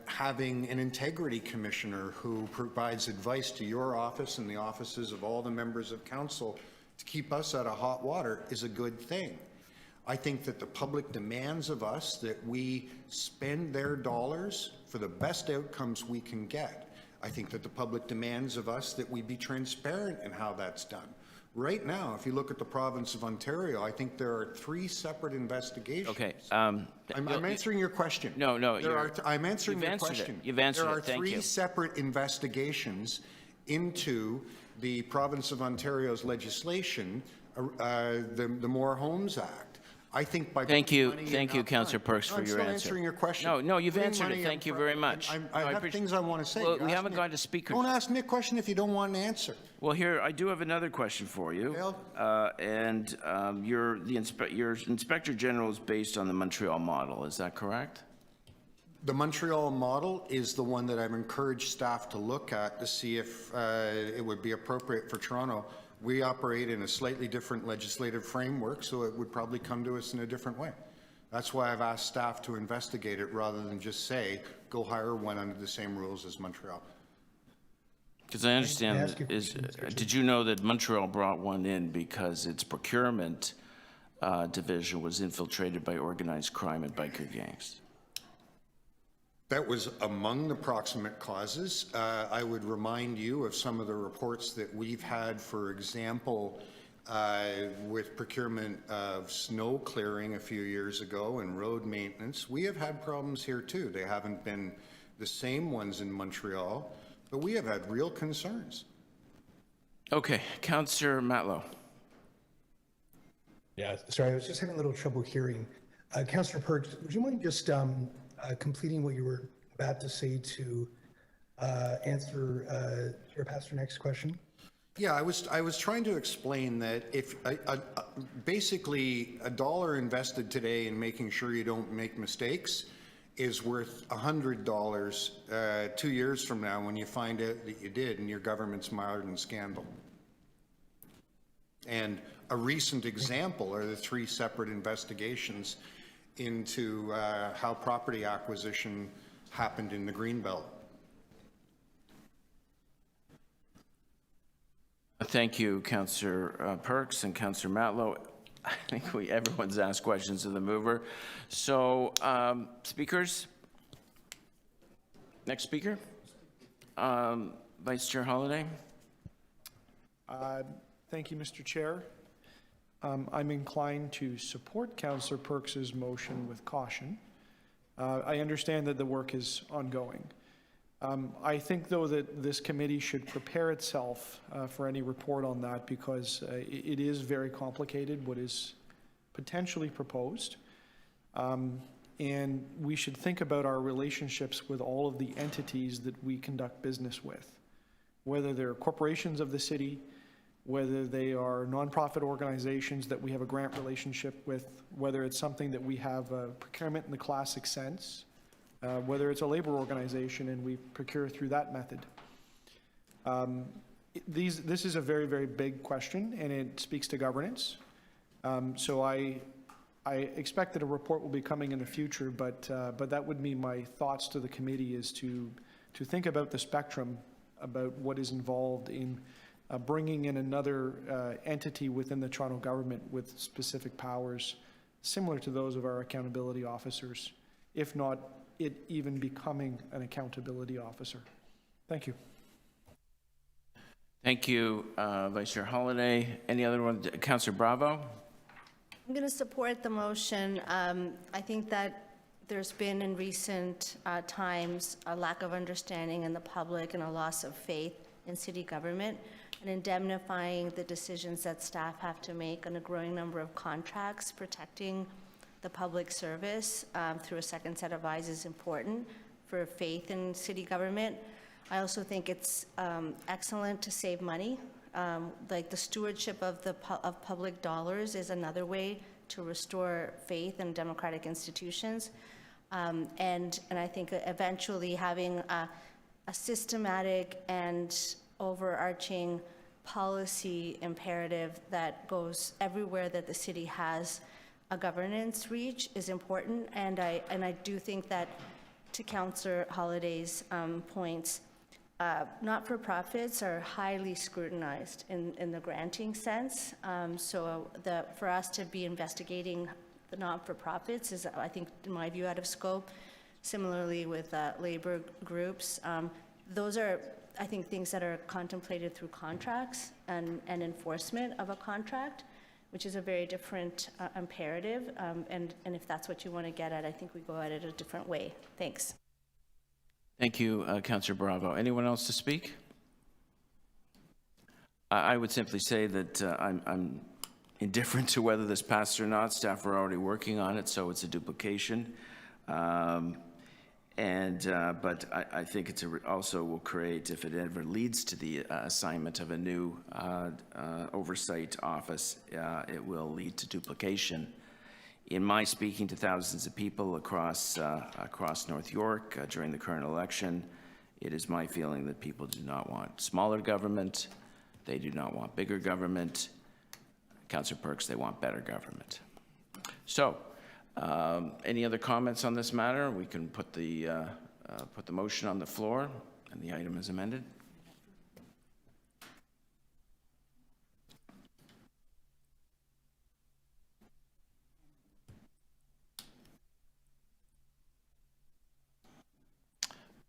having an integrity commissioner who provides advice to your office and the offices of all the members of council to keep us out of hot water is a good thing. I think that the public demands of us that we spend their dollars for the best outcomes we can get. I think that the public demands of us that we be transparent in how that's done. Right now, if you look at the province of Ontario, I think there are 3 separate investigations. Okay. I'm answering your question. No, I'm answering your question. You've answered There are it. Thank you. 3 separate investigations into the province of Ontario's legislation, the More Homes Act. I think by Thank putting you, money thank in you, up Councillor front- Perks, No, for I'm your still answer. answering your question. No, you've Putting answered money it. up Thank you front- very much. I No, I have appreciate- things I want to say. Well, You we asked haven't me- gone to speakers. Don't ask me a question if you don't want an answer. Well, here, I do have another question for you. Dale? Your Inspector General is based on the Montreal model, is that correct? The Montreal model is the one that I've encouraged staff to look at to see if it would be appropriate for Toronto. We operate in a slightly different legislative framework, so it would probably come to us in a different way. That's why I've asked staff to investigate it rather than just say, go hire one under the same rules as Montreal. Because I understand, did you know that Montreal brought one in because its procurement division was infiltrated by organized crime and biker gangs? That was among the proximate causes. I would remind you of some of the reports that we've had, for example, with procurement of snow clearing a few years ago and road maintenance. We have had problems here too. They haven't been the same ones in Montreal, but we have had real concerns. Okay, Councillor Matlow. Yeah, sorry, I was just having a little trouble hearing. Councillor Perks, would you mind just completing what you were about to say to answer Chair Pasternak's question? Yeah, I was trying to explain that if basically $1 invested today in making sure you don't make mistakes is worth $100 2 years from now when you find out that you did and your government's mired in scandal. And a recent example are the 3 separate investigations into how property acquisition happened in the Greenbelt. Thank you, Councillor Perks and Councillor Matlow. I think everyone's asked questions of the mover. So, speakers? Next speaker? Vice Chair Holliday? Thank you, Mr. Chair. I'm inclined to support Councillor Perks's motion with caution. I understand that the work is ongoing. I think, though, that this committee should prepare itself for any report on that because it is very complicated what is potentially proposed. And we should think about our relationships with all of the entities that we conduct business with, whether they're corporations of the city, whether they are nonprofit organizations that we have a grant relationship with, whether it's something that we have a procurement in the classic sense, whether it's a labor organization and we procure through that method. This is a very, very big question and it speaks to governance. So I expect that a report will be coming in the future, but that would be my thoughts to the committee is to think about the spectrum about what is involved in bringing in another entity within the Toronto government with specific powers similar to those of our accountability officers, if not it even becoming an accountability officer. Thank you. Thank you, Vice Chair Holliday. Any other one? Councillor Bravo? I'm going to support the motion. I think that there's been in recent times a lack of understanding in the public and a loss of faith in city government, and indemnifying the decisions that staff have to make on a growing number of contracts. Protecting the public service through a second set of eyes is important for faith in city government. I also think it's excellent to save money. Like the stewardship of public dollars is another way to restore faith in democratic institutions. And I think eventually having a systematic and overarching policy imperative that goes everywhere that the city has a governance reach is important. And I do think that, to Councillor Holliday's points, not-for-profits are highly scrutinized in the granting sense. So for us to be investigating the not-for-profits is, I think, in my view, out of scope. Similarly with labor groups, those are, I think, things that are contemplated through contracts and enforcement of a contract, which is a very different imperative. And if that's what you want to get at, I think we go at it a different way. Thanks. Thank you, Councillor Bravo. Anyone else to speak? I would simply say that I'm indifferent to whether this passes or not. Staff are already working on it, so it's a duplication. But I think it's also will create, if it ever leads to the assignment of a new oversight office, it will lead to duplication. In my speaking to thousands of people across North York during the current election, it is my feeling that people do not want smaller government. They do not want bigger government. Councillor Perks, they want better government. So, any other comments on this matter? We can put the motion on the floor, and the item is amended.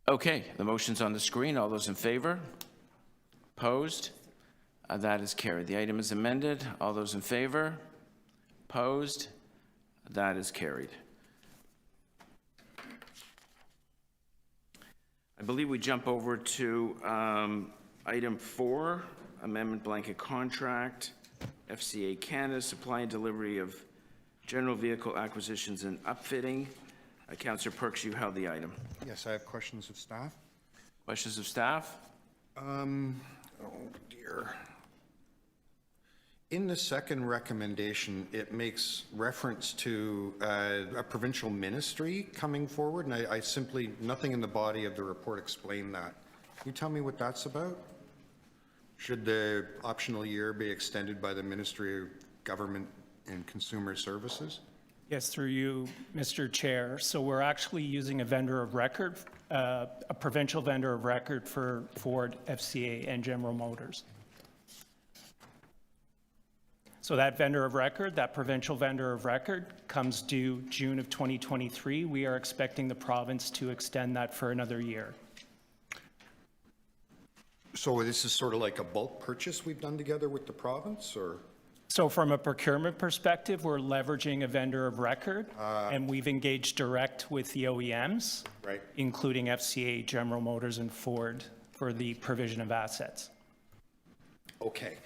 Okay, the motion's on the screen. All those in favor? Opposed? That is carried. The item is amended. All those in favor? Opposed? That is carried. I believe we jump over to item 4, amendment blanket contract, FCA Canada, supply and delivery of general vehicle acquisitions and upfitting. Councillor Perks, you held the item. Yes, I have questions of staff. Questions of staff? Oh dear. In the second recommendation, it makes reference to a provincial ministry coming forward, and I simply, nothing in the body of the report explained that. Can you tell me what that's about? Should the optional year be extended by the Ministry of Government and Consumer Services? Yes, through you, Mr. Chair. So we're actually using a vendor of record, a provincial vendor of record for Ford, FCA, and General Motors. So that vendor of record, that provincial vendor of record, comes due June of 2023. We are expecting the province to extend that for another year. So this is sort of like a bulk purchase we've done together with the province, or? So from a procurement perspective, we're leveraging a vendor of record, and we've engaged direct with the OEMs, right, including FCA, General Motors, and Ford, for the provision of assets. Okay.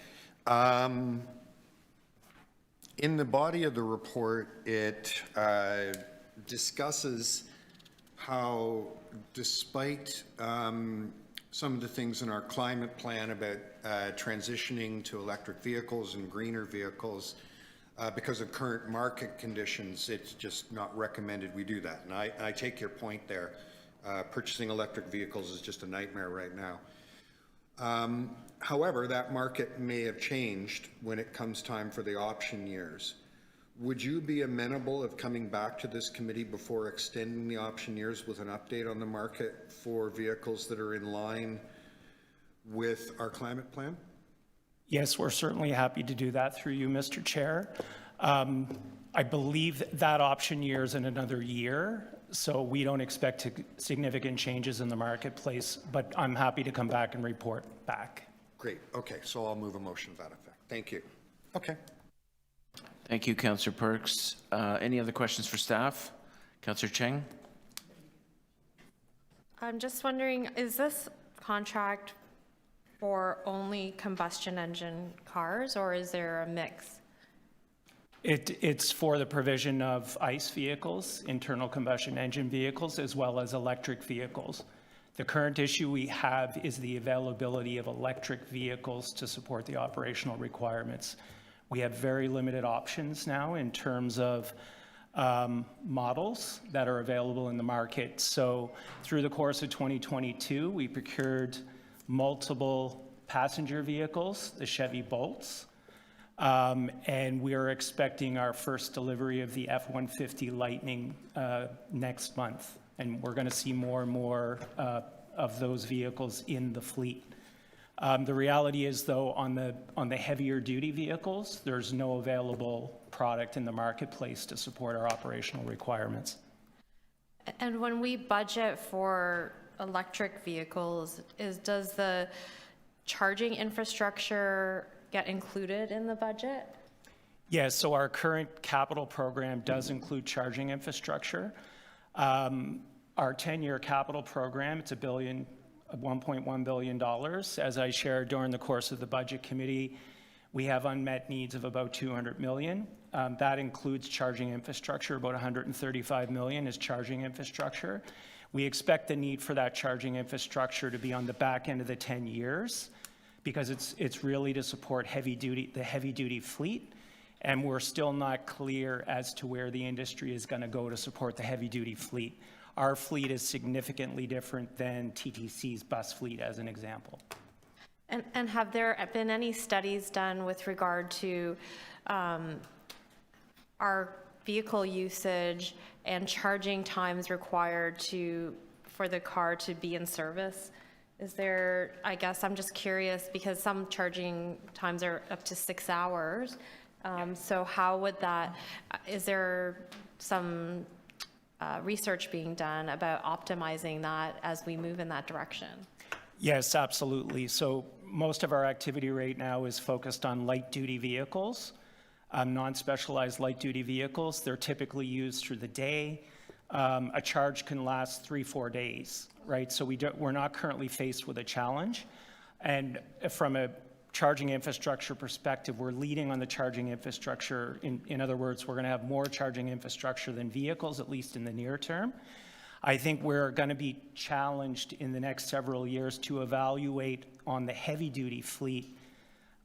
In the body of the report, it discusses how, despite some of the things in our climate plan about transitioning to electric vehicles and greener vehicles, because of current market conditions, it's just not recommended we do that. And I take your point there. Purchasing electric vehicles is just a nightmare right now. However, that market may have changed when it comes time for the option years. Would you be amenable of coming back to this committee before extending the option years with an update on the market for vehicles that are in line with our climate plan? Yes, we're certainly happy to do that through you, Mr. Chair. I believe that option year is in another year, so we don't expect significant changes in the marketplace, but I'm happy to come back and report back. Great. Okay, so I'll move a motion to that effect. Thank you. Okay. Thank you, Councillor Perks. Any other questions for staff? Councillor Cheng? I'm just wondering, is this contract for only combustion engine cars, or is there a mix? It's for the provision of ICE vehicles, internal combustion engine vehicles, as well as electric vehicles. The current issue we have is the availability of electric vehicles to support the operational requirements. We have very limited options now in terms of models that are available in the market. So through the course of 2022, we procured multiple passenger vehicles, the Chevy Bolts, and we are expecting our first delivery of the F-150 Lightning next month. And we're going to see more and more of those vehicles in the fleet. The reality is, though, on the heavier duty vehicles, there's no available product in the marketplace to support our operational requirements. And when we budget for electric vehicles, does the charging infrastructure get included in the budget? Yes, so our current capital program does include charging infrastructure. Our 10-year capital program, it's $1.1 billion. As I shared during the course of the budget committee, We have unmet needs of about 200 million. That includes charging infrastructure. About 135 million is charging infrastructure. We expect the need for that charging infrastructure to be on the back end of the 10 years because it's really to support the heavy-duty fleet, and we're still not clear as to where the industry is going to go to support the heavy-duty fleet. Our fleet is significantly different than TTC's bus fleet, as an example. And have there been any studies done with regard to our vehicle usage and charging times required for the car to be in service? Is there, I guess I'm just curious because some charging times are up to 6 hours. So how would that, is there some research being done about optimizing that as we move in that direction? Yes, absolutely. So most of our activity right now is focused on light-duty vehicles, non-specialized light-duty vehicles. They're typically used through the day. A charge can last 3-4 days, right? So we're not currently faced with a challenge. And from a charging infrastructure perspective, we're leading on the charging infrastructure. In other words, we're going to have more charging infrastructure than vehicles, at least in the near term. I think we're going to be challenged in the next several years to evaluate on the heavy-duty fleet,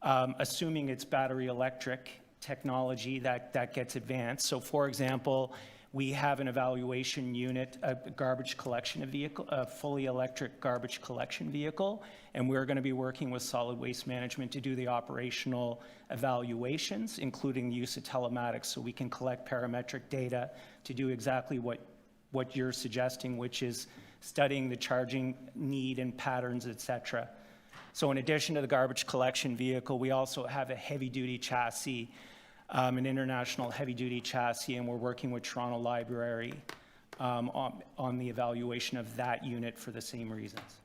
assuming it's battery electric technology that gets advanced. So, for example, we have an evaluation unit, a garbage collection vehicle, a fully electric garbage collection vehicle, and we're going to be working with solid waste management to do the operational evaluations, including the use of telematics, so we can collect parametric data to do exactly what you're suggesting, which is studying the charging need and patterns, et cetera. So in addition to the garbage collection vehicle, we also have a heavy-duty chassis, an international heavy-duty chassis, and we're working with Toronto Library on the evaluation of that unit for the same reasons.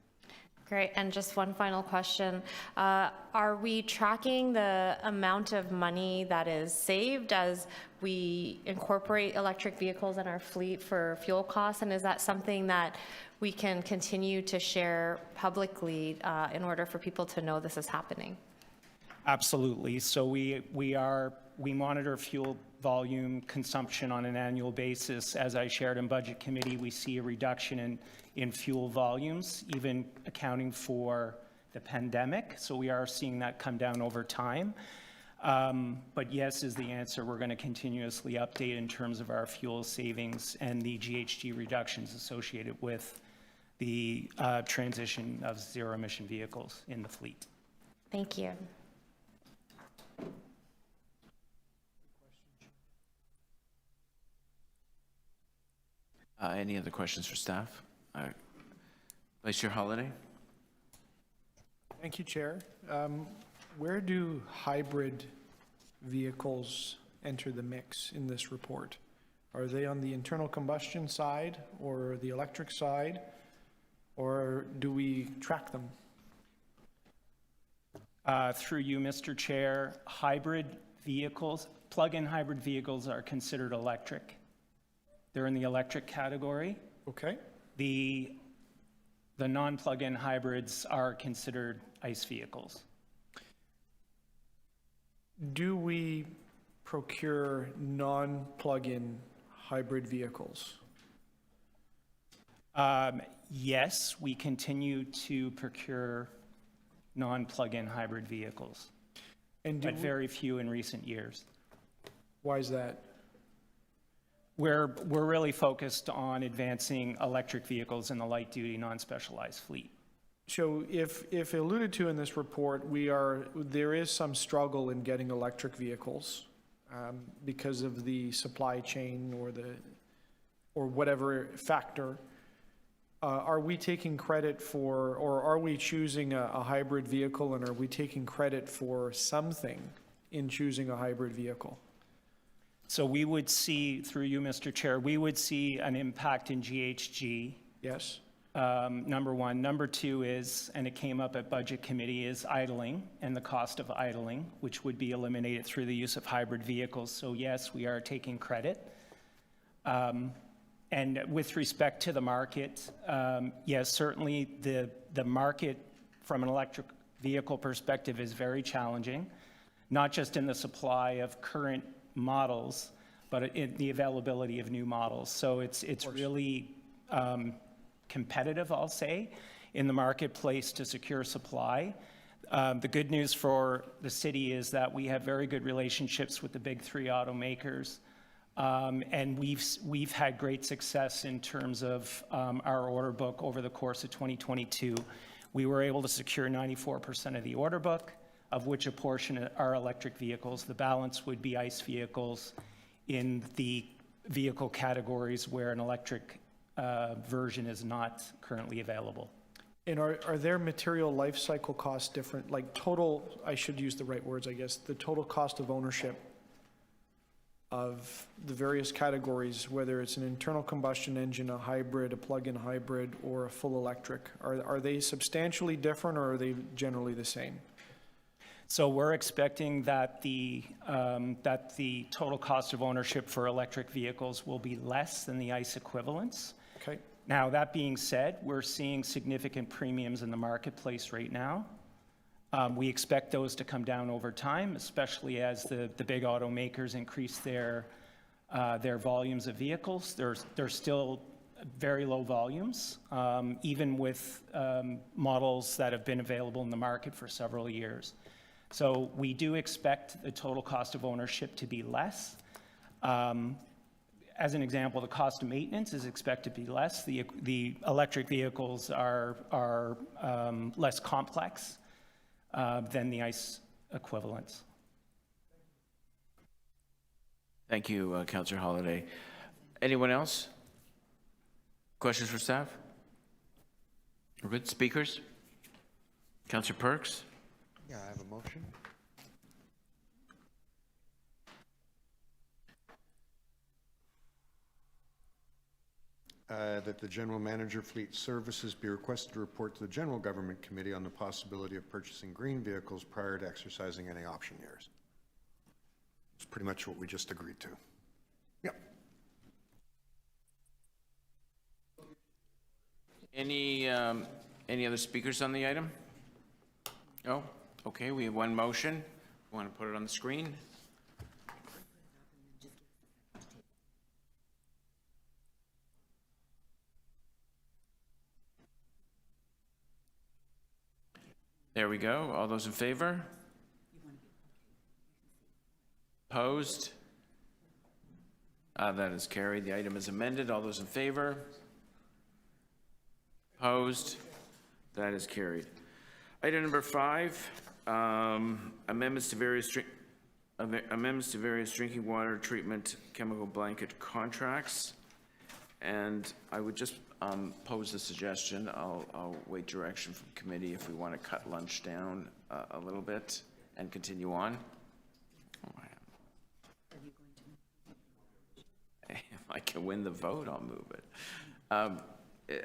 Great, and just one final question. Are we tracking the amount of money that is saved as we incorporate electric vehicles in our fleet for fuel costs? And is that something that we can continue to share publicly in order for people to know this is happening? Absolutely. So we monitor fuel volume consumption on an annual basis. As I shared in Budget Committee, we see a reduction in fuel volumes, even accounting for the pandemic. So we are seeing that come down over time. But yes is the answer. We're going to continuously update in terms of our fuel savings and the GHG reductions associated with the transition of zero-emission vehicles in the fleet. Thank you. Any other questions for staff? Vice Chair Holiday? Thank you, Chair. Where do hybrid vehicles enter the mix in this report? Are they on the internal combustion side or the electric side, or do we track them? Through you, Mr. Chair, hybrid vehicles, plug-in hybrid vehicles are considered electric. They're in the electric category. Okay. The non-plug-in hybrids are considered ICE vehicles. Do we procure non-plug-in hybrid vehicles? Yes, we continue to procure non-plug-in hybrid vehicles, but very few in recent years. Why is that? We're really focused on advancing electric vehicles in the light-duty, non-specialized fleet. So if alluded to in this report, there is some struggle in getting electric vehicles because of the supply chain or whatever factor. Are we taking credit for, or are we choosing a hybrid vehicle, and are we taking credit for something in choosing a hybrid vehicle? So we would see, through you, Mr. Chair, we would see an impact in GHG. Yes. Number one. Number two is, and it came up at Budget Committee, is idling and the cost of idling, which would be eliminated through the use of hybrid vehicles. So yes, we are taking credit. And with respect to the market, yes, certainly the market from an electric vehicle perspective is very challenging. not just in the supply of current models, but in the availability of new models. So it's really competitive, I'll say, in the marketplace to secure supply. The good news for the city is that we have very good relationships with the big three automakers, and we've had great success in terms of our order book over the course of 2022. We were able to secure 94% of the order book, of which a portion are electric vehicles. The balance would be ICE vehicles in the vehicle categories where an electric version is not currently available. And are their material life cycle costs different? Like total, I should use the right words, I guess, the total cost of ownership of the various categories, whether it's an internal combustion engine, a hybrid, a plug-in hybrid, or a full electric, are they substantially different, or are they generally the same? So we're expecting that the total cost of ownership for electric vehicles will be less than the ICE equivalents. Okay. Now, that being said, we're seeing significant premiums in the marketplace right now. We expect those to come down over time, especially as the big automakers increase their volumes of vehicles. They're still very low volumes, even with models that have been available in the market for several years. So we do expect the total cost of ownership to be less. As an example, the cost of maintenance is expected to be less. The electric vehicles are less complex than the ICE equivalents. Thank you, Councillor Holliday. Anyone else? Questions for staff? We're good. Speakers? Councillor Perks? Yeah, I have a motion. That the General Manager Fleet Services be requested to report to the General Government Committee on the possibility of purchasing green vehicles prior to exercising any option years. It's pretty much what we just agreed to. Yep. Any other speakers on the item? No? Okay, we have one motion. Want to put it on the screen? There we go. All those in favor? Opposed? That is carried. The item is amended. All those in favor? Opposed? That is carried. Item number 5, amendments to various drinking water treatment chemical blanket contracts. And I would just pose the suggestion, I'll wait direction from committee if we want to cut lunch down a little bit and continue on. If I can win the vote, I'll move it.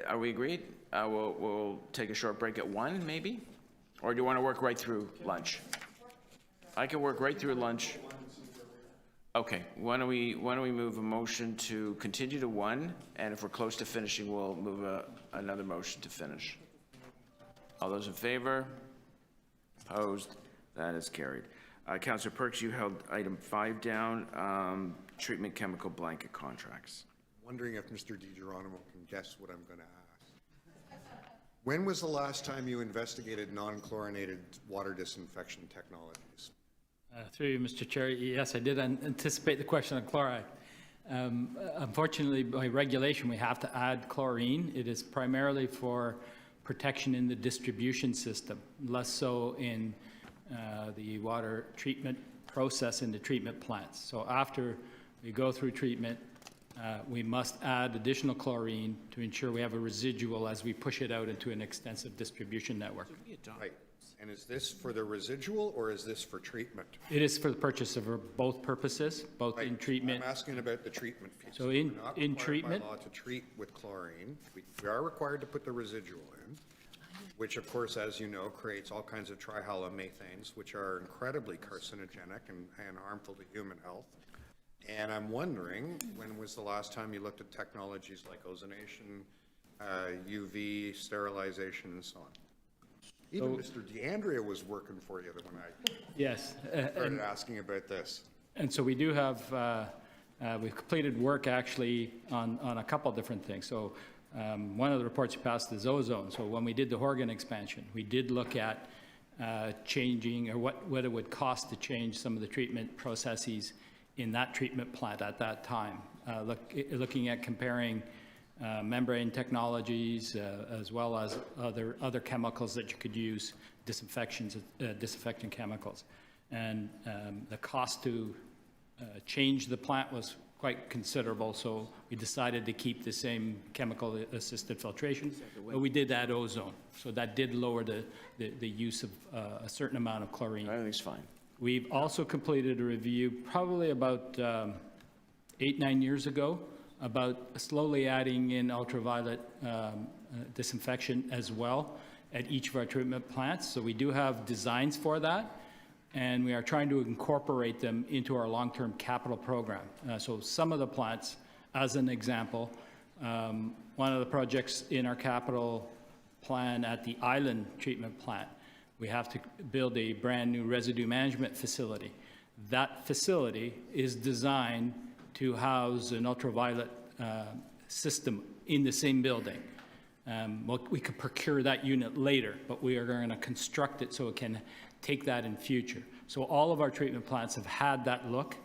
Are we agreed? We'll take a short break at 1, maybe? Or do you want to work right through lunch? I can work right through lunch. Okay, why don't we move a motion to continue to 1, and if we're close to finishing, we'll move another motion to finish. All those in favor? Opposed? That is carried. Councillor Perks, you held item 5 down, treatment chemical blanket contracts. Wondering if Mr. DiGeronimo can guess what I'm going to ask. When was the last time you investigated non-chlorinated water disinfection technologies? Through you, Mr. Chair, yes, I did anticipate the question on chloride. Unfortunately, by regulation, we have to add chlorine. It is primarily for protection in the distribution system, less so in the water treatment process in the treatment plants. So after we go through treatment, we must add additional chlorine to ensure we have a residual as we push it out into an extensive distribution network. Right. And is this for the residual or is this for treatment? It is for the purchase of both purposes, both in treatment. I'm asking about the treatment piece. So in treatment, by law to treat with chlorine. We are required to put the residual in, which of course, as you know, creates all kinds of trihalomethanes, which are incredibly carcinogenic and harmful to human health. And I'm wondering, when was the last time you looked at technologies like ozonation, UV, sterilization, and so on? Even Mr. DeAndrea was working for you when I Yes. started asking about this. And so we do have, we've completed work actually on a couple of different things. So one of the reports you passed is ozone. So when we did the Horgan expansion, we did look at changing, or what it would cost to change some of the treatment processes in that treatment plant at that time. Looking at comparing membrane technologies as well as other chemicals that you could use, disinfectant chemicals. And the cost to change the plant was quite considerable, so we decided to keep the same chemical-assisted filtration, but we did add ozone, so that did lower the use of a certain amount of chlorine. Everything's fine. We've also completed a review probably about 8-9 years ago about slowly adding in ultraviolet disinfection as well at each of our treatment plants. So we do have designs for that, and we are trying to incorporate them into our long-term capital program. So some of the plants, as an example, one of the projects in our capital plan at the Island treatment plant, we have to build a brand new residue management facility. That facility is designed to house an ultraviolet system in the same building. Well, we could procure that unit later, but we are going to construct it so it can take that in future. So all of our treatment plants have had that look.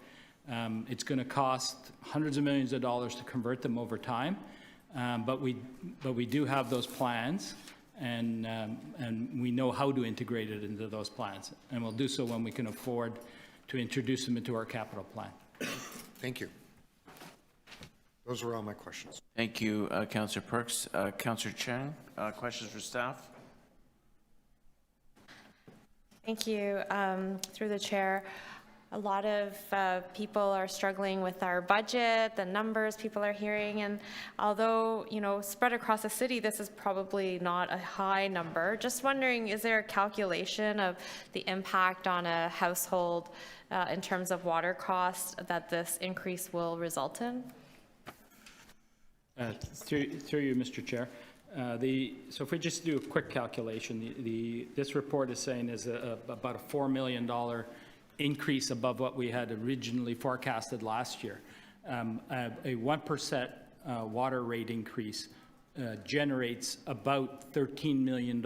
It's going to cost hundreds of millions of dollars to convert them over time, but we do have those plans, and we know how to integrate it into those plans, and we'll do so when we can afford to introduce them into our capital plan. Thank you. Those are all my questions. Thank you, Councillor Perks. Councillor Chang, questions for staff? Thank you. Through the chair, a lot of people are struggling with our budget, the numbers people are hearing, and although, you know, spread across the city, this is probably not a high number. Just wondering, is there a calculation of the impact on a household in terms of water costs that this increase will result in? Through you, Mr. Chair. So if we just do a quick calculation, this report is saying is about a $4 million increase above what we had originally forecasted last year. A 1% water rate increase generates about $13 million.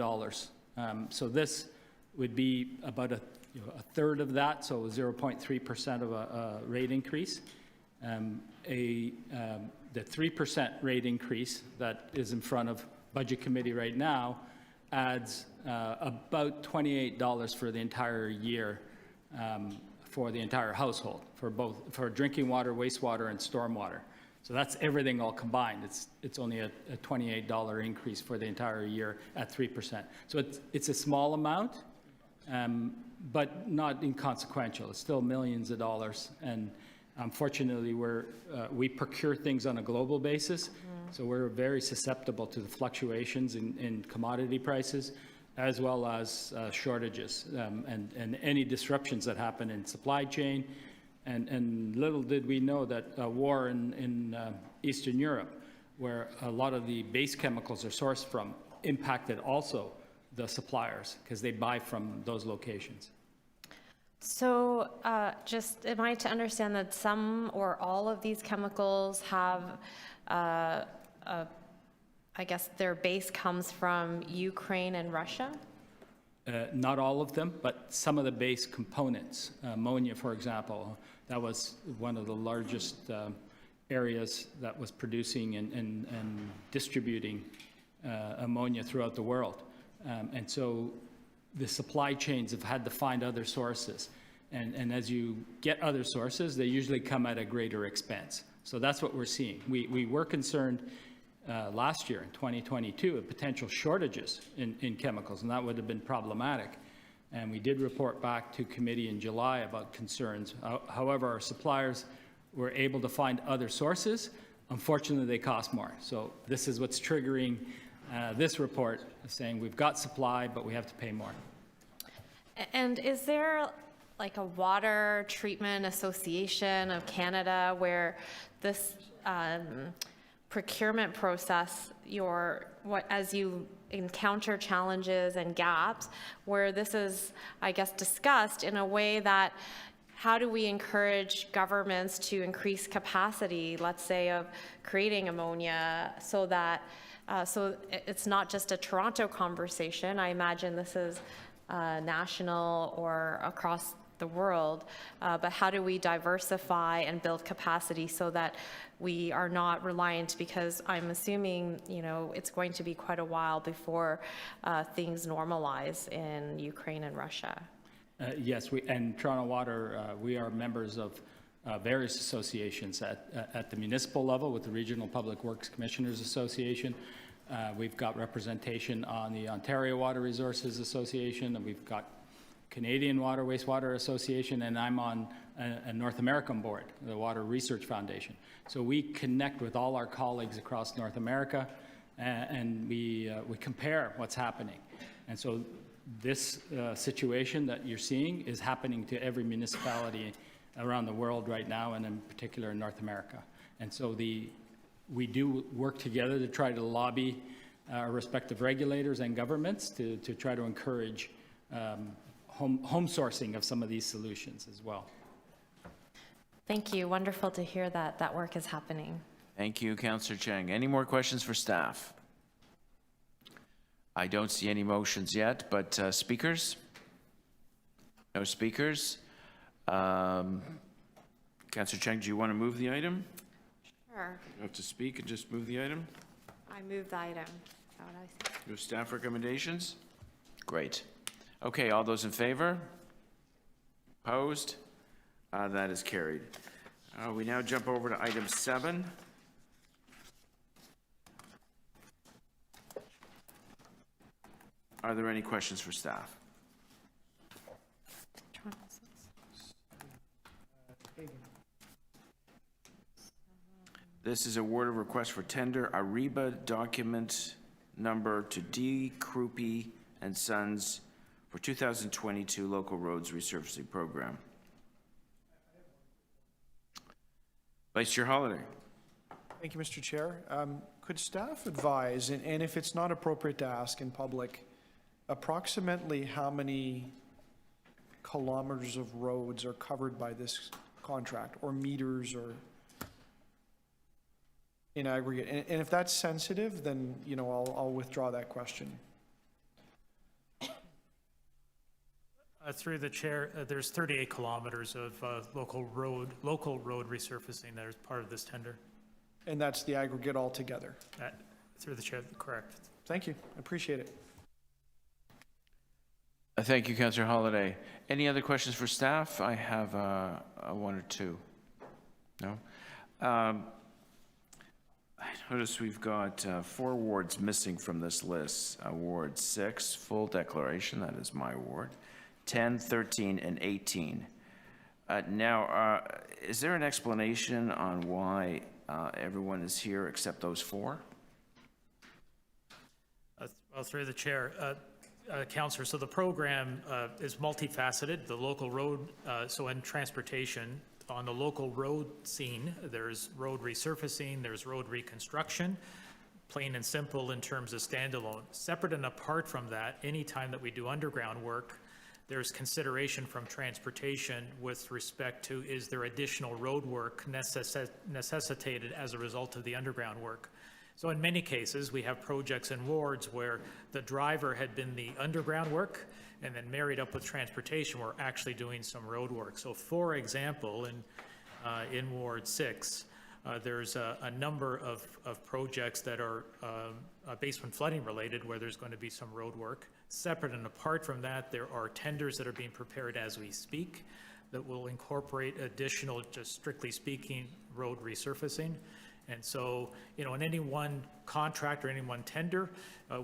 So this would be about a third of that, so 0.3% of a rate increase. The 3% rate increase that is in front of Budget Committee right now adds about $28 for the entire year for the entire household, for drinking water, wastewater, and stormwater. So that's everything all combined. It's only a $28 increase for the entire year at 3%. So it's a small amount, but not inconsequential. It's still millions of dollars, and unfortunately, we procure things on a global basis, so we're very susceptible to the fluctuations in commodity prices, as well as shortages and any disruptions that happen in supply chain. And little did we know that a war in Eastern Europe, where a lot of the base chemicals are sourced from, impacted also the suppliers, because they buy from those locations. So just, am I to understand that some or all of these chemicals have, I guess their base comes from Ukraine and Russia? Not all of them, but some of the base components. Ammonia, for example, that was one of the largest areas that was producing and distributing ammonia throughout the world. And so the supply chains have had to find other sources. And as you get other sources, they usually come at a greater expense. So that's what we're seeing. We were concerned last year in 2022 of potential shortages in chemicals, and that would have been problematic. And we did report back to committee in July about concerns. However, our suppliers were able to find other sources. Unfortunately, they cost more. So this is what's triggering this report, saying we've got supply, but we have to pay more. And is there like a water treatment association of Canada where this procurement process, as you encounter challenges and gaps, where this is, I guess, discussed in a way that how do we encourage governments to increase capacity, let's say, of creating ammonia, so that so it's not just a Toronto conversation. I imagine this is national or across the world, but how do we diversify and build capacity so that we are not reliant, because I'm assuming, it's going to be quite a while before things normalize in Ukraine and Russia. Yes, and Toronto Water, we are members of various associations at the municipal level with the Regional Public Works Commissioners Association. We've got representation on the Ontario Water Resources Association, and we've got Canadian Water Wastewater Association, and I'm on a North American board, the Water Research Foundation. So we connect with all our colleagues across North America, and we compare what's happening. And so this situation that you're seeing is happening to every municipality around the world right now, and in particular in North America. And so we do work together to try to lobby our respective regulators and governments to try to encourage home sourcing of some of these solutions as well. Thank you. Wonderful to hear that that work is happening. Thank you, Councillor Chang. Any more questions for staff? I don't see any motions yet, but speakers? No speakers? Councillor Chang, do you want to move the item? Sure. You have to speak and just move the item? I move the item. Is that what I see? Your staff recommendations? Great. Okay, all those in favor? Opposed? That is carried. We now jump over to item 7. Are there any questions for staff? This is award of request for tender Ariba document number to D. Crupi and Sons for 2022 Local Roads Resurfacing Program. Vice Chair Holliday. Thank you, Mr. Chair. Could staff advise, and if it's not appropriate to ask in public, approximately how many kilometers of roads are covered by this contract, or meters, or in aggregate? And if that's sensitive, then, I'll withdraw that question. Through the chair, there's 38 kilometers of local road resurfacing that is part of this tender. And that's the aggregate altogether? Through the chair, correct. Thank you. I appreciate it. Thank you, Councillor Holliday. Any other questions for staff? I have one or two. No? I notice we've got 4 wards missing from this list. Ward 6, full declaration, that is my ward. 10, 13, and 18. Now, is there an explanation on why everyone is here except those 4? Well, through the chair, Councillor, so the program is multifaceted. The local road, so in transportation, on the local road scene, there's road resurfacing, there's road reconstruction, plain and simple in terms of standalone. Separate and apart from that, anytime that we do underground work, there's consideration from transportation with respect to, is there additional road work necessitated as a result of the underground work? So in many cases, we have projects in wards where the driver had been the underground work, and then married up with transportation, we're actually doing some road work. So for example, in Ward 6, there's a number of projects that are basement flooding related where there's going to be some road work. Separate and apart from that, there are tenders that are being prepared as we speak that will incorporate additional, just strictly speaking, road resurfacing. And so, in any one contract or any one tender,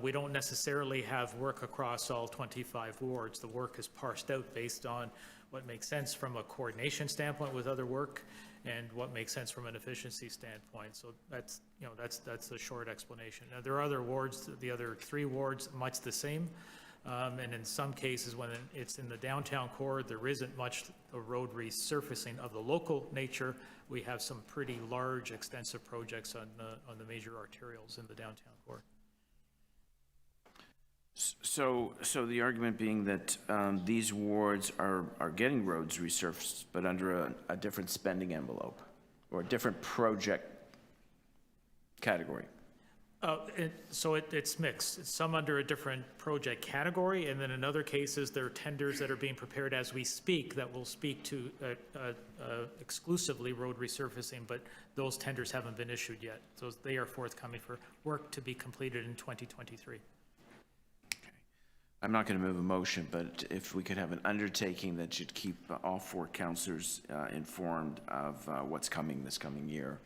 we don't necessarily have work across all 25 wards. The work is parsed out based on what makes sense from a coordination standpoint with other work and what makes sense from an efficiency standpoint. So that's the short explanation. Now, there are other wards, the other 3 wards, much the same. And in some cases, when it's in the downtown core, there isn't much road resurfacing of the local nature. We have some pretty large, extensive projects on the major arterials in the downtown core. So the argument being that these wards are getting roads resurfaced, but under a different spending envelope or a different project category? So it's mixed. It's some under a different project category, and then in other cases, there are tenders that are being prepared as we speak that will speak to exclusively road resurfacing, but those tenders haven't been issued yet. So they are forthcoming for work to be completed in 2023. I'm not going to move a motion, but if we could have an undertaking that should keep all four councillors informed of what's coming this coming year,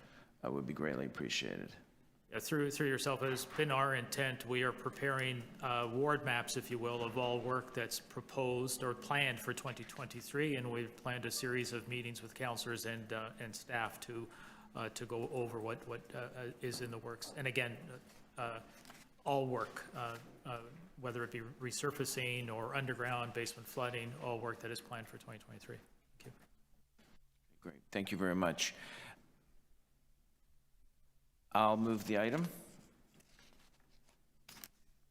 would be greatly appreciated. Yeah, through yourself, it has been our intent. We are preparing ward maps, if you will, of all work that's proposed or planned for 2023, and we've planned a series of meetings with councillors and staff to go over what is in the works. And again, all work, whether it be resurfacing or underground basement flooding, all work that is planned for 2023. Thank you. Great, thank you very much. I'll move the item.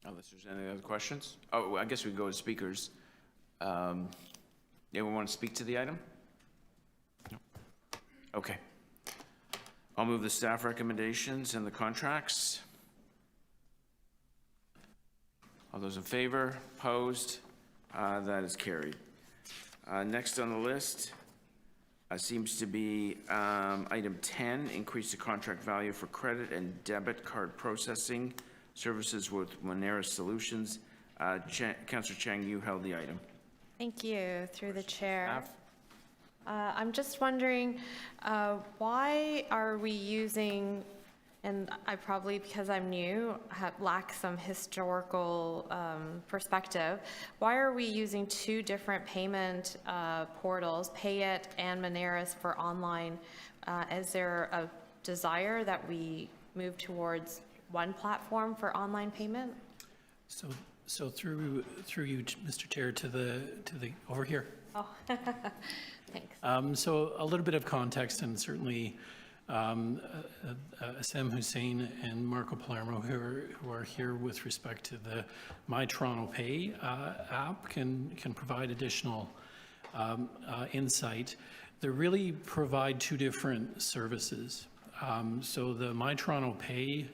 Unless there's any other questions? Oh, I guess we can go to speakers. Anyone want to speak to the item? No. Okay. I'll move the staff recommendations and the contracts. All those in favor? Opposed? That is carried. Next on the list seems to be item 10, increase the contract value for credit and debit card processing services with Moneris Solutions. Councillor Chang, you held the item. Thank you, through the chair. I'm just wondering, why are we using, and I probably, because I'm new, lack some historical perspective, why are we using two different payment portals, Payit and Moneris, for online? Is there a desire that we move towards one platform for online payment? So through you, Mr. Chair, to the over here. Oh, thanks. So a little bit of context, and certainly Sam Hussein and Marco Palermo, who are here with respect to the My Toronto Pay app, can provide additional insight. They really provide two different services. So the My Toronto Pay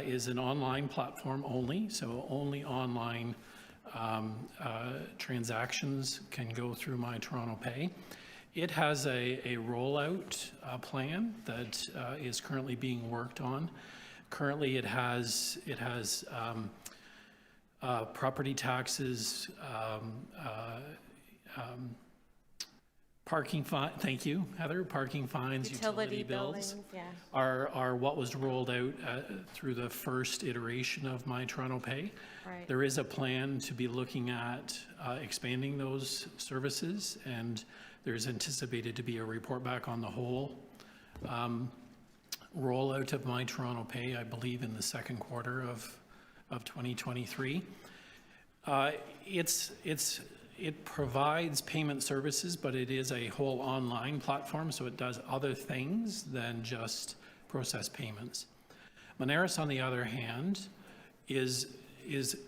is an online platform only, so only online transactions can go through My Toronto Pay. It has a rollout plan that is currently being worked on. Currently, it has property taxes, parking fine. Thank you, Heather. Parking fines, utility bills are what was rolled out through the first iteration of My Toronto Pay. Right. There is a plan to be looking at expanding those services, and there's anticipated to be a report back on the whole rollout of My Toronto Pay, I believe, in the second quarter of 2023. It provides payment services, but it is a whole online platform, so it does other things than just process payments. Moneris, on the other hand, is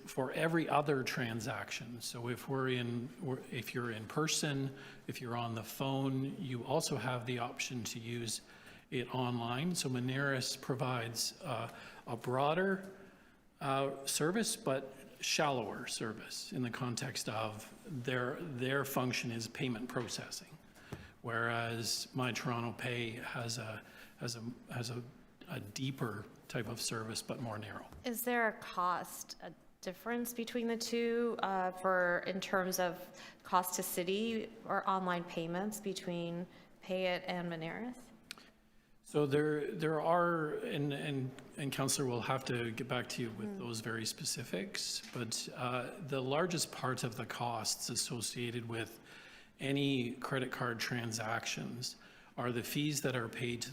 for every other transaction. So if you're in person, if you're on the phone, you also have the option to use it online. So Moneris provides a broader service, but shallower service in the context of their function is payment processing, whereas My Toronto Pay has a deeper type of service, but more narrow. Is there a cost difference between the two in terms of cost to city or online payments between Payit and Moneris? So there are, and Councillor will have to get back to you with those very specifics, but the largest part of the costs associated with any credit card transactions are the fees that are paid to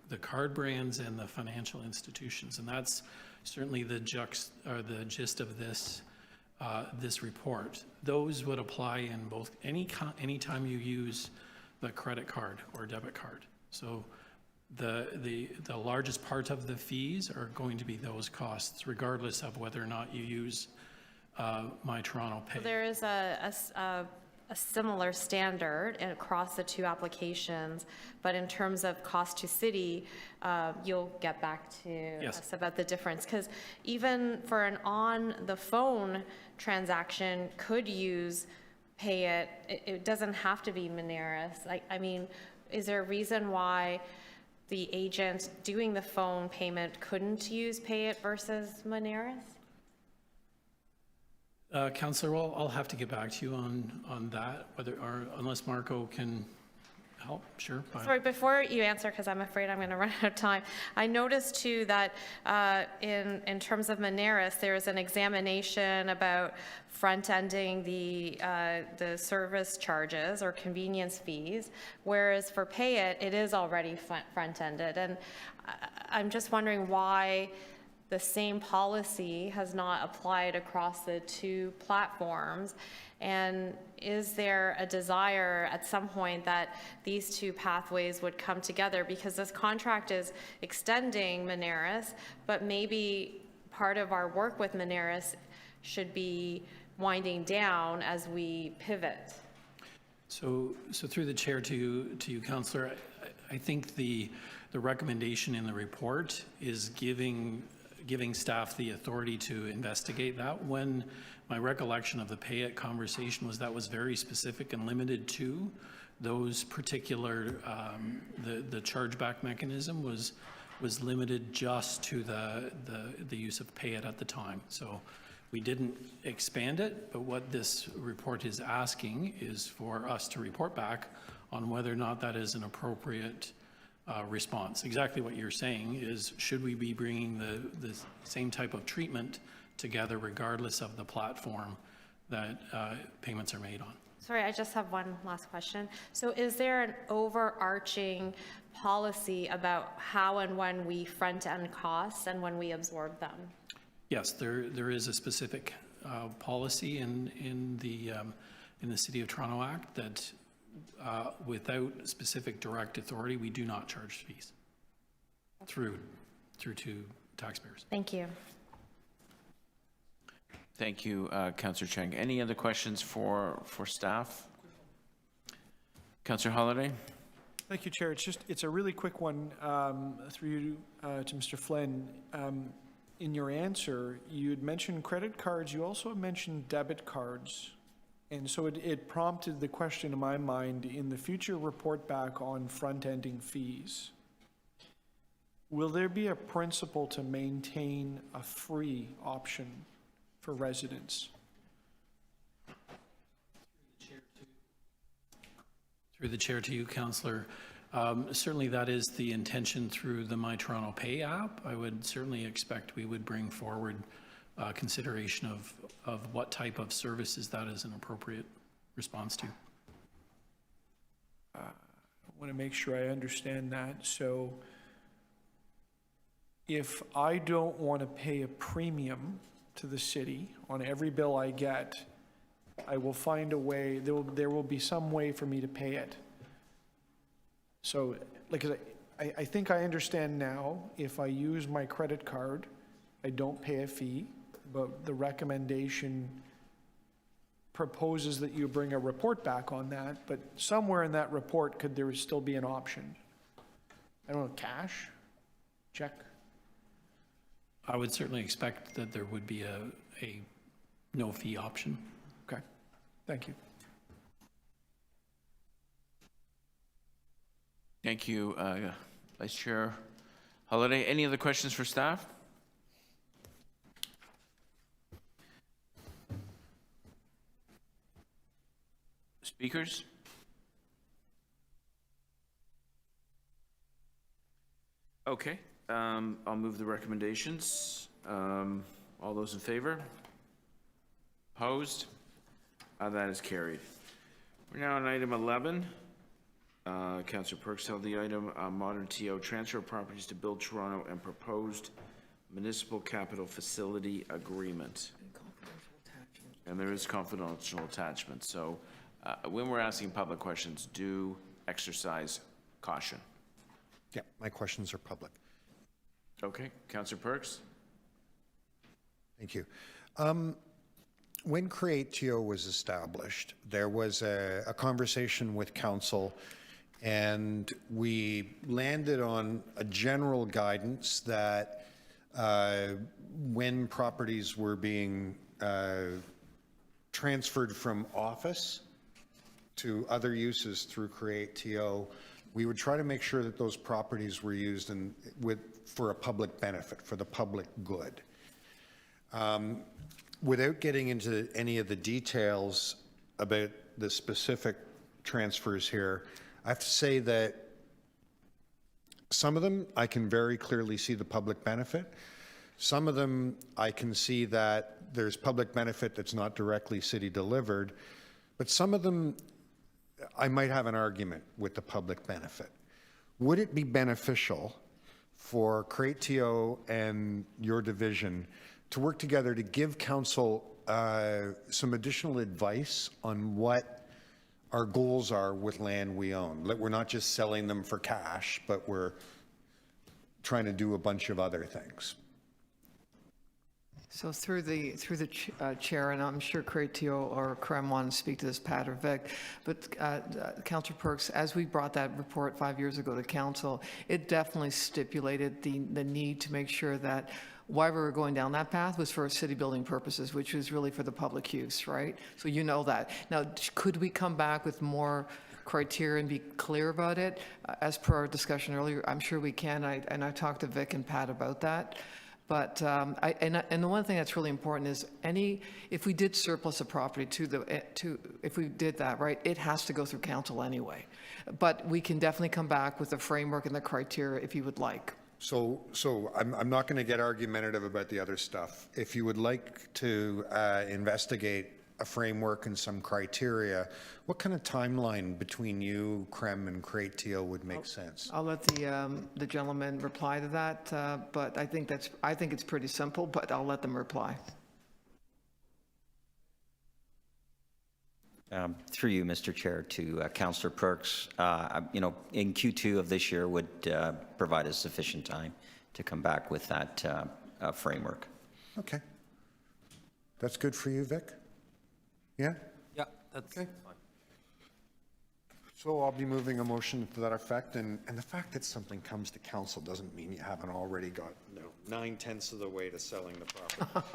the card brands and the financial institutions, and that's certainly the gist of this this report. Those would apply in both, anytime you use the credit card or debit card. So the largest part of the fees are going to be those costs, regardless of whether or not you use My Toronto Pay. So there is a similar standard across the two applications, but in terms of cost to city, you'll get back to us about the difference. Because even for an on-the-phone transaction, could use Pay It. It doesn't have to be Moneris. I mean, is there a reason why the agent doing the phone payment couldn't use Pay It versus Moneris? Councillor, well, I'll have to get back to you on that, or unless Marco can help. Sure. Fine. Sorry, before you answer, because I'm afraid I'm going to run out of time, I noticed too that in terms of Moneris, there is an examination about front-ending the service charges or convenience fees, whereas for Pay It, it is already front-ended. And I'm just wondering why the same policy has not applied across the two platforms. And is there a desire at some point that these two pathways would come together? Because this contract is extending Moneris, but maybe part of our work with Moneris should be winding down as we pivot. So through the chair to you, Councillor, I think the recommendation in the report is giving staff the authority to investigate that. When my recollection of the Pay It conversation was that was very specific and limited to those particular, the chargeback mechanism was limited just to the use of Pay It at the time. So we didn't expand it, but what this report is asking is for us to report back on whether or not that is an appropriate response. Exactly what you're saying is, should we be bringing the same type of treatment together regardless of the platform that payments are made on? Sorry, I just have one last question. So is there an overarching policy about how and when we front-end costs and when we absorb them? Yes, there is a specific policy in the City of Toronto Act that without specific direct authority, we do not charge fees through to taxpayers. Thank you. Thank you, Councillor Cheng. Any other questions for staff? Councillor Holladay? Thank you, Chair. It's a really quick one through you to Mr. Flynn. In your answer, you had mentioned credit cards. You also mentioned debit cards. And so it prompted the question in my mind, in the future report back on front-ending fees, will there be a principle to maintain a free option for residents? Through the chair to you, Councillor. Certainly that is the intention through the My Toronto Pay app. I would certainly expect we would bring forward consideration of what type of services that is an appropriate response to. I want to make sure I understand that. So if I don't want to pay a premium to the city on every bill I get, I will find a way, there will be some way for me to pay it. So, like, I think I understand now, if I use my credit card, I don't pay a fee, but the recommendation proposes that you bring a report back on that, but somewhere in that report, could there still be an option? I don't know, cash, check? I would certainly expect that there would be a no fee option. Okay, thank you. Thank you, Vice Chair Holladay. Any other questions for staff? Speakers? Okay, I'll move the recommendations. All those in favor? Opposed? That is carried. We're now on item 11. Councillor Perks held the item, ModernTO transfer of properties to Build Toronto and proposed municipal capital facility agreement. And there is confidential attachment. So when we're asking public questions, do exercise caution. Yeah, my questions are public. Okay, Councillor Perks? Thank you. When CreateTO was established, there was a conversation with council, and we landed on a general guidance that when properties were being transferred from office to other uses through CreateTO, we would try to make sure that those properties were used for a public benefit, for the public good. Without getting into any of the details about the specific transfers here, I have to say that some of them I can very clearly see the public benefit. Some of them I can see that there's public benefit that's not directly city delivered, but some of them I might have an argument with the public benefit. Would it be beneficial for CreateTO and your division to work together to give council some additional advice on what our goals are with land we own? That we're not just selling them for cash, but we're trying to do a bunch of other things. So through the chair, and I'm sure CreateTO or CREM want to speak to this, Pat or Vic, but Councillor Perks, as we brought that report 5 years ago to council, it definitely stipulated the need to make sure that why we were going down that path was for city building purposes, which was really for the public use, right? So you know that. Now, could we come back with more criteria and be clear about it? As per our discussion earlier, I'm sure we can, and I talked to Vic and Pat about that. But the one thing that's really important is if we did surplus a property if we did that, right, it has to go through council anyway. But we can definitely come back with the framework and the criteria if you would like. So I'm not going to get argumentative about the other stuff. If you would like to investigate a framework and some criteria, what kind of timeline between you, CREM, and CreateTO would make sense? I'll let the gentleman reply to that, but I think it's pretty simple, but I'll let them reply. Through you, Mr. Chair, to Councillor Perks, in Q2 of this year would provide us sufficient time to come back with that framework. Okay. That's good for you, Vic? Yeah? Yeah, that's fine. So I'll be moving a motion to that effect, and the fact that something comes to council doesn't mean you haven't already got 9/10 of the way to selling the property.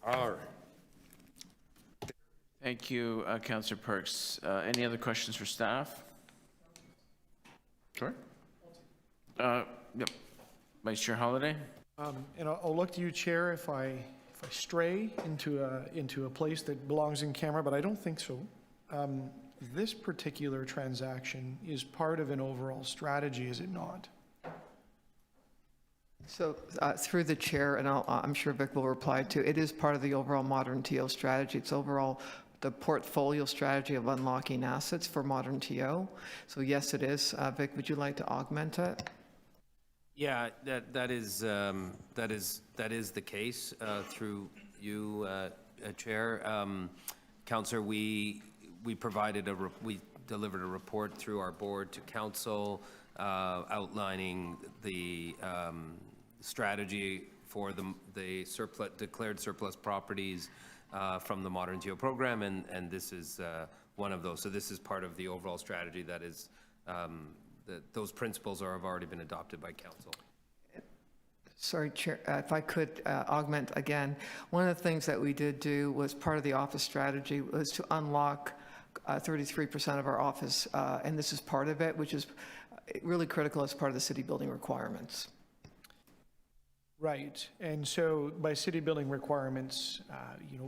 All right. Thank you, Councillor Perks. Any other questions for staff? Sure. Yep. Vice Chair Holliday? And I'll look to you, Chair, if I stray into a place that belongs in camera, but I don't think so. This particular transaction is part of an overall strategy, is it not? So through the chair, and I'm sure Vic will reply to, it is part of the overall ModernTO strategy. It's overall the portfolio strategy of unlocking assets for ModernTO. So yes, it is. Vic, would you like to augment it? Yeah, that is the case through you, Chair. Councillor, we delivered a report through our board to council outlining the strategy for the declared surplus properties from the ModernTO program, and this is one of those. So this is part of the overall strategy that is, those principles have already been adopted by council. Sorry, Chair, if I could augment again. One of the things that we did do was part of the office strategy was to unlock 33% of our office, and this is part of it, which is really critical as part of the city building requirements. Right, and so by city building requirements,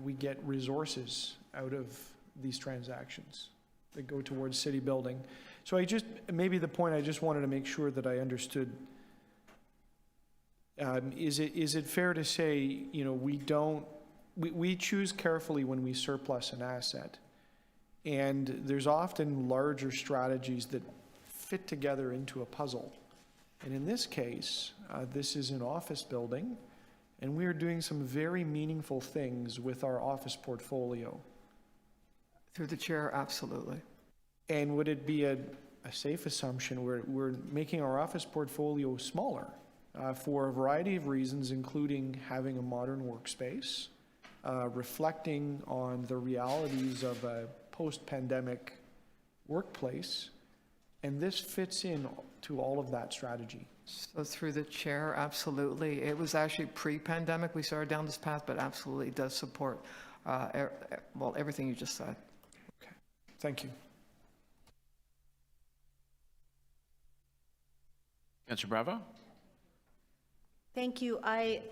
we get resources out of these transactions that go towards city building. So maybe the point I just wanted to make sure that I understood, is it fair to say, we choose carefully when we surplus an asset, and there's often larger strategies that fit together into a puzzle. And in this case, this is an office building, and we are doing some very meaningful things with our office portfolio. Through the chair, absolutely. And would it be a safe assumption we're making our office portfolio smaller for a variety of reasons, including having a modern workspace, reflecting on the realities of a post-pandemic workplace, and this fits in to all of that strategy. So through the chair, absolutely. It was actually pre-pandemic we started down this path, but absolutely it does support, well, everything you just said. Okay, thank you. Councillor Bravo? Thank you.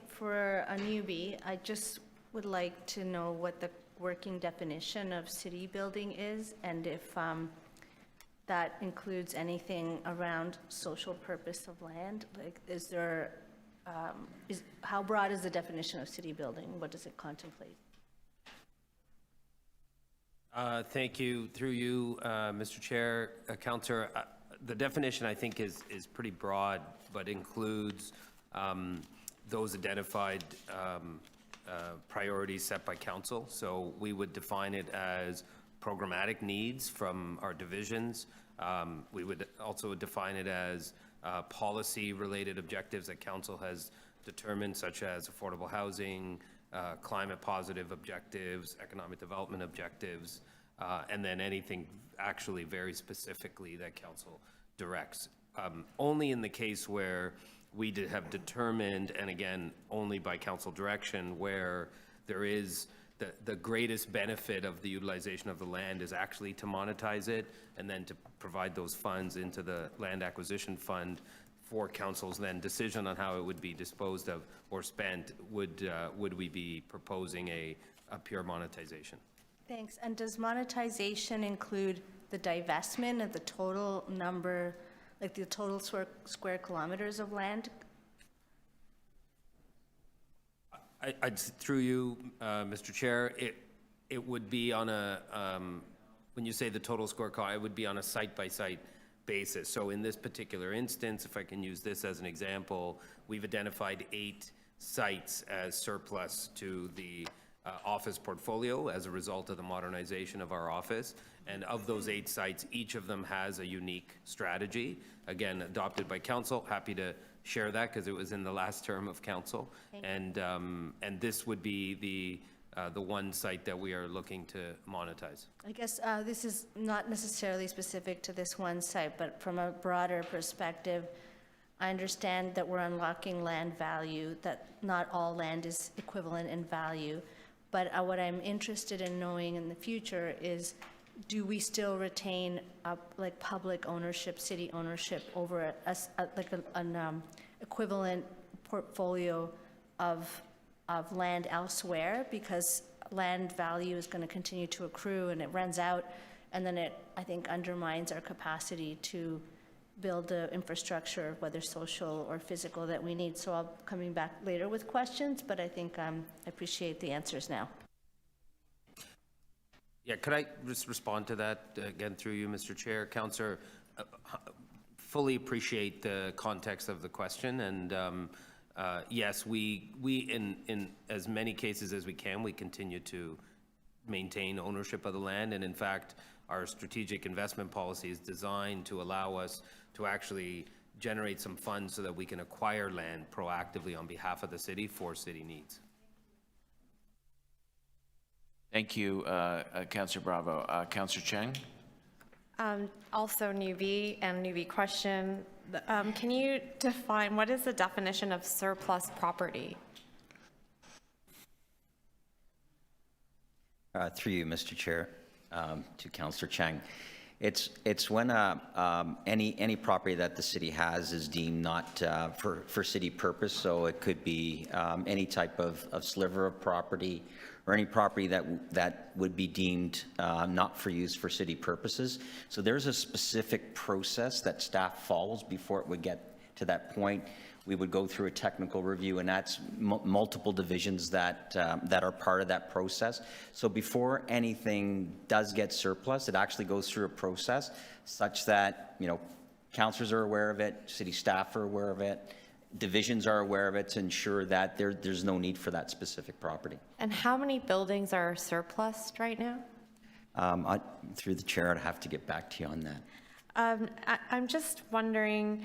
For a newbie, I just would like to know what the working definition of city building is, and if that includes anything around social purpose of land. Like, how broad is the definition of city building? What does it contemplate? Thank you. Through you, Mr. Chair, Councillor, the definition I think is pretty broad, but includes those identified priorities set by council. So we would define it as programmatic needs from our divisions. We would also define it as policy-related objectives that council has determined, such as affordable housing, climate-positive objectives, economic development objectives, and then anything actually very specifically that council directs. Only in the case where we have determined, and again, only by council direction, where there is the greatest benefit of the utilization of the land is actually to monetize it and then to provide those funds into the land acquisition fund for council's then decision on how it would be disposed of or spent, would we be proposing a pure monetization. Thanks. And does monetization include the divestment of the total number, like the total square kilometers of land? Through you, Mr. Chair, it would be on a, when you say the total square kilometer, it would be on a site-by-site basis. So in this particular instance, if I can use this as an example, we've identified 8 sites as surplus to the office portfolio as a result of the modernization of our office. And of those 8 sites, each of them has a unique strategy, again, adopted by council. Happy to share that because it was in the last term of council. And this would be the one site that we are looking to monetize. I guess this is not necessarily specific to this one site, but from a broader perspective, I understand that we're unlocking land value, that not all land is equivalent in value. But what I'm interested in knowing in the future is, do we still retain like public ownership, city ownership over an equivalent portfolio of land elsewhere? Because land value is going to continue to accrue and it runs out, and then it, I think, undermines our capacity to build the infrastructure, whether social or physical, that we need. So I'll coming back later with questions, but I think I appreciate the answers now. Yeah, could I just respond to that again through you, Mr. Chair? Councillor, fully appreciate the context of the question, and yes, we in as many cases as we can, we continue to maintain ownership of the land, and in fact, our strategic investment policy is designed to allow us to actually generate some funds so that we can acquire land proactively on behalf of the city for city needs. Thank you, Councillor Bravo. Councillor Cheng? Also newbie question. Can you define, what is the definition of surplus property? Through you, Mr. Chair, to Councillor Cheng. It's when any property that the city has is deemed not for city purpose. So it could be any type of sliver of property or any property that would be deemed not for use for city purposes. So there's a specific process that staff follows before it would get to that point. We would go through a technical review, and that's multiple divisions that are part of that process. So before anything does get surplus, it actually goes through a process such that, councillors are aware of it, city staff are aware of it, divisions are aware of it to ensure that there's no need for that specific property. And how many buildings are surplus right now? Through the chair, I'd have to get back to you on that. I'm just wondering,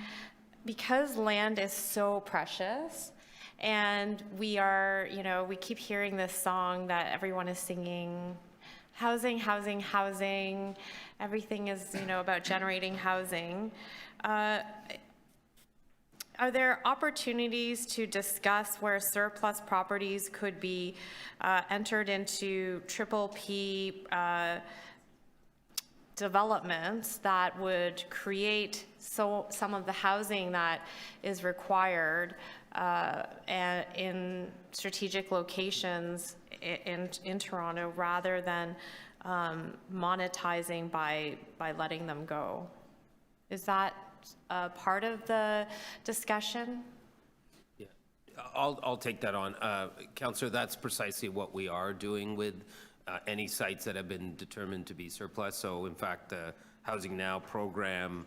because land is so precious, and we are, we keep hearing this song that everyone is singing, housing, housing, housing, everything is, about generating housing. Are there opportunities to discuss where surplus properties could be entered into TPAP developments that would create some of the housing that is required and in strategic locations in Toronto, rather than monetizing by letting them go? Is that part of the discussion? Yeah, I'll take that on. Councillor, that's precisely what we are doing with any sites that have been determined to be surplus. So in fact, the Housing Now program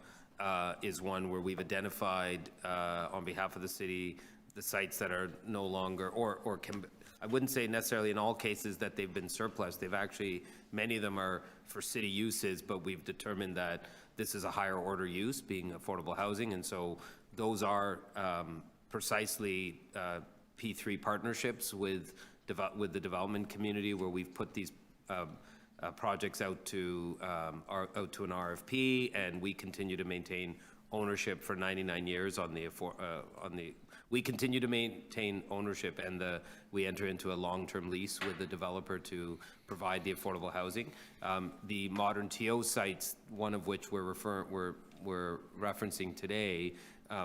is one where we've identified on behalf of the city the sites that are no longer, or can, I wouldn't say necessarily in all cases that they've been surplus. They've actually, many of them are for city uses, but we've determined that this is a higher order use, being affordable housing. And so those are precisely P3 partnerships with the development community, where we've put these projects out to an RFP, and we continue to maintain ownership for 99 years on the we continue to maintain ownership, and we enter into a long-term lease with the developer to provide the affordable housing. The ModernTO sites, one of which we're referencing today,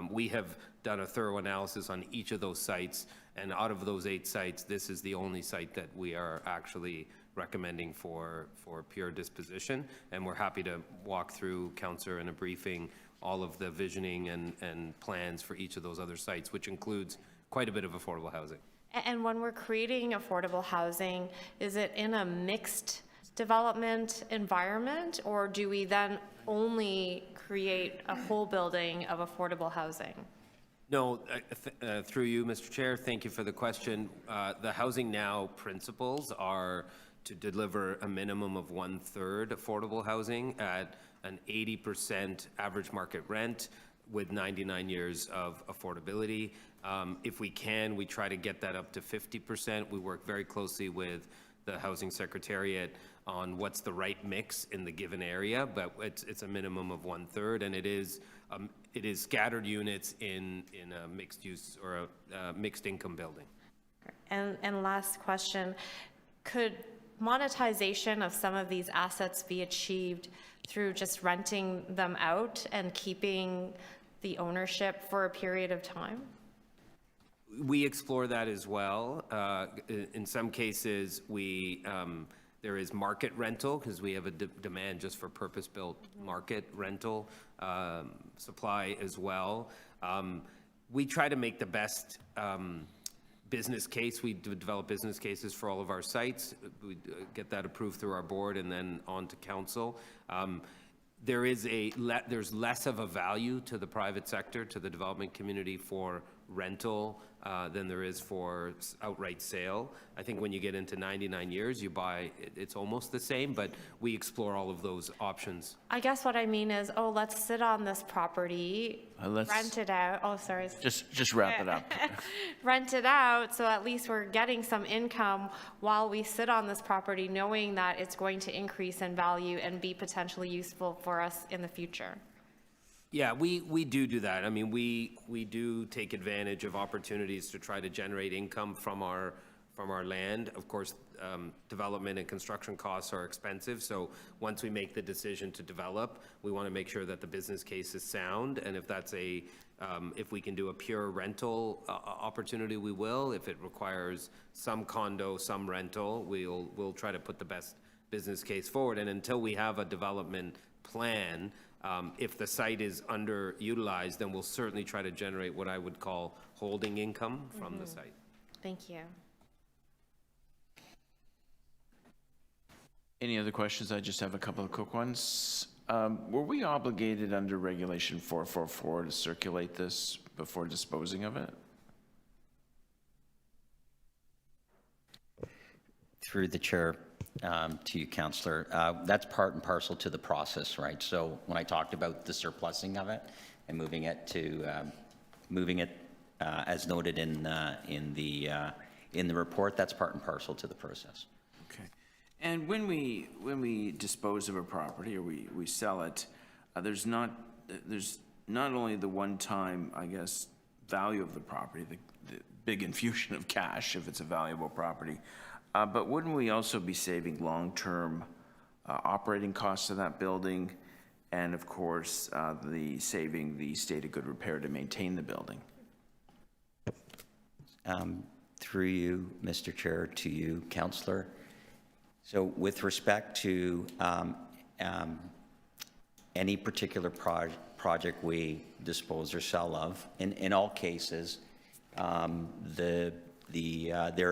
we have done a thorough analysis on each of those sites, and out of those 8 sites, this is the only site that we are actually recommending for pure disposition. And we're happy to walk through, Councillor, in a briefing, all of the visioning and plans for each of those other sites, which includes quite a bit of affordable housing. And when we're creating affordable housing, is it in a mixed development environment, or do we then only create a whole building of affordable housing? No, through you, Mr. Chair, thank you for the question. The Housing Now principles are to deliver a minimum of 1/3 affordable housing at an 80% average market rent with 99 years of affordability. If we can, we try to get that up to 50%. We work very closely with the Housing Secretariat on what's the right mix in the given area, but it's a minimum of 1/3, and it is scattered units in a mixed use or a mixed income building. And last question, could monetization of some of these assets be achieved through just renting them out and keeping the ownership for a period of time? We explore that as well. In some cases, there is market rental, because we have a demand just for purpose-built market rental supply as well. We try to make the best business case. We develop business cases for all of our sites. We get that approved through our board and then on to council. There's less of a value to the private sector, to the development community, for rental than there is for outright sale. I think when you get into 99 years, you buy, it's almost the same, but we explore all of those options. I guess what I mean is, let's sit on this property, rent it out. Oh, sorry. Just wrap it up. Rent it out, so at least we're getting some income while we sit on this property, knowing that it's going to increase in value and be potentially useful for us in the future. Yeah, we do that. I mean, we do take advantage of opportunities to try to generate income from our land. Of course, development and construction costs are expensive, so once we make the decision to develop, we want to make sure that the business case is sound, and if that's if we can do a pure rental opportunity, we will. If it requires some condo, some rental, we'll try to put the best business case forward. And until we have a development plan, if the site is underutilized, then we'll certainly try to generate what I would call holding income from the site. Thank you. Any other questions? I just have a couple of quick ones. Were we obligated under Regulation 444 to circulate this before disposing of it? Through the chair, to you, Councillor, that's part and parcel to the process, right? So when I talked about the surplusing of it and moving it to, as noted in the report, that's part and parcel to the process. Okay. And when we dispose of a property or we sell it, there's not only the one-time, I guess, value of the property, the big infusion of cash if it's a valuable property, but wouldn't we also be saving long-term operating costs of that building, and of course, saving the state of good repair to maintain the building? Through you, Mr. Chair, to you, Councillor. So with respect to any particular project we dispose or sell of, in all cases, there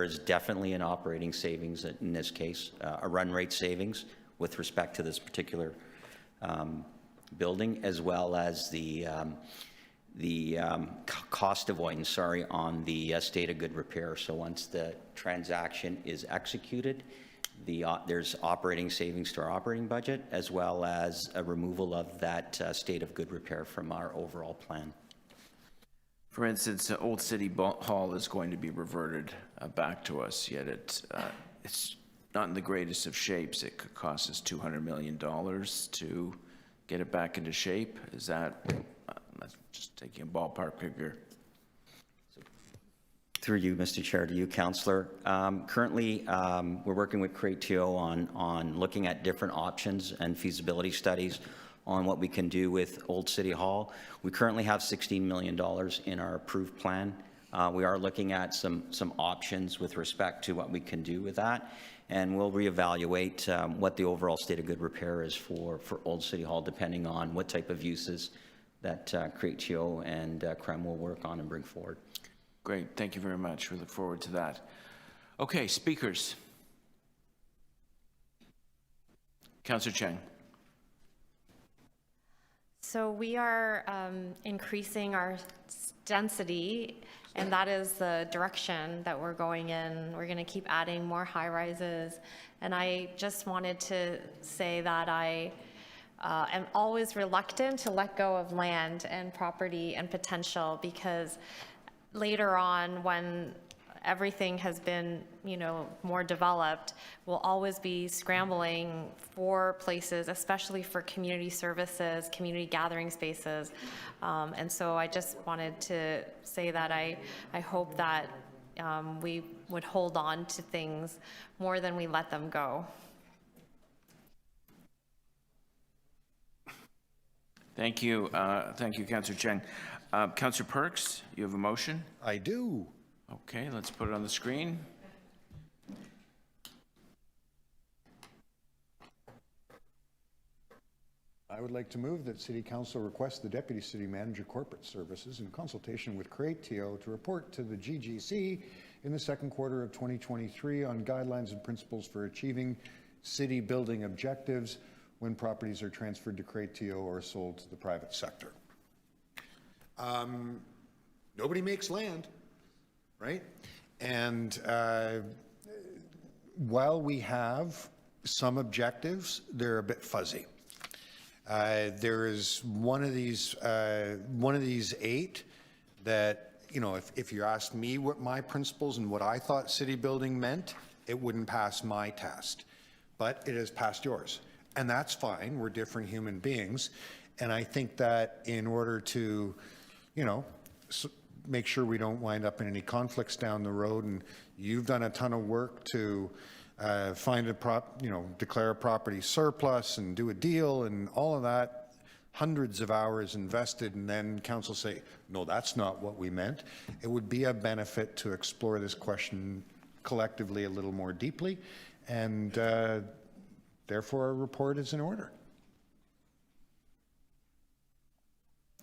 is definitely an operating savings, in this case, a run rate savings with respect to this particular building, as well as the cost avoidance, on the state of good repair. So once the transaction is executed, there's operating savings to our operating budget, as well as a removal of that state of good repair from our overall plan. For instance, Old City Hall is going to be reverted back to us, yet it's not in the greatest of shapes. It could cost us $200 million to get it back into shape. Is that, that's just taking a ballpark figure. Through you, Mr. Chair, to you, Councillor. Currently, we're working with TPAP on looking at different options and feasibility studies on what we can do with Old City Hall. We currently have $16 million in our approved plan. We are looking at some options with respect to what we can do with that, and we'll reevaluate what the overall state of good repair is for Old City Hall, depending on what type of uses that TPAP and CREM will work on and bring forward. Great, thank you very much. We look forward to that. Okay, speakers. Councillor Cheng. So we are increasing our density, and that is the direction that we're going in. We're going to keep adding more high-rises, and I just wanted to say that I am always reluctant to let go of land and property and potential, because later on, when everything has been, more developed, we'll always be scrambling for places, especially for community services, community gathering spaces. And so I just wanted to say that I hope that we would hold on to things more than we let them go. Thank you. Thank you, Councillor Cheng. Councillor Perks, you have a motion? I do. Okay, let's put it on the screen. I would like to move that City Council request the Deputy City Manager Corporate Services in consultation with ModernTO to report to the GGC in the second quarter of 2023 on guidelines and principles for achieving city building objectives when properties are transferred to ModernTO or sold to the private sector. Nobody makes land, right? And while we have some objectives, they're a bit fuzzy. There is one of these 8 that, if you asked me what my principles and what I thought city building meant, it wouldn't pass my test, but it has passed yours. And that's fine. We're different human beings. And I think that in order to, make sure we don't wind up in any conflicts down the road, and you've done a ton of work to declare a property surplus and do a deal and all of that, hundreds of hours invested, and then council say, no, that's not what we meant. It would be a benefit to explore this question collectively a little more deeply, and therefore a report is in order.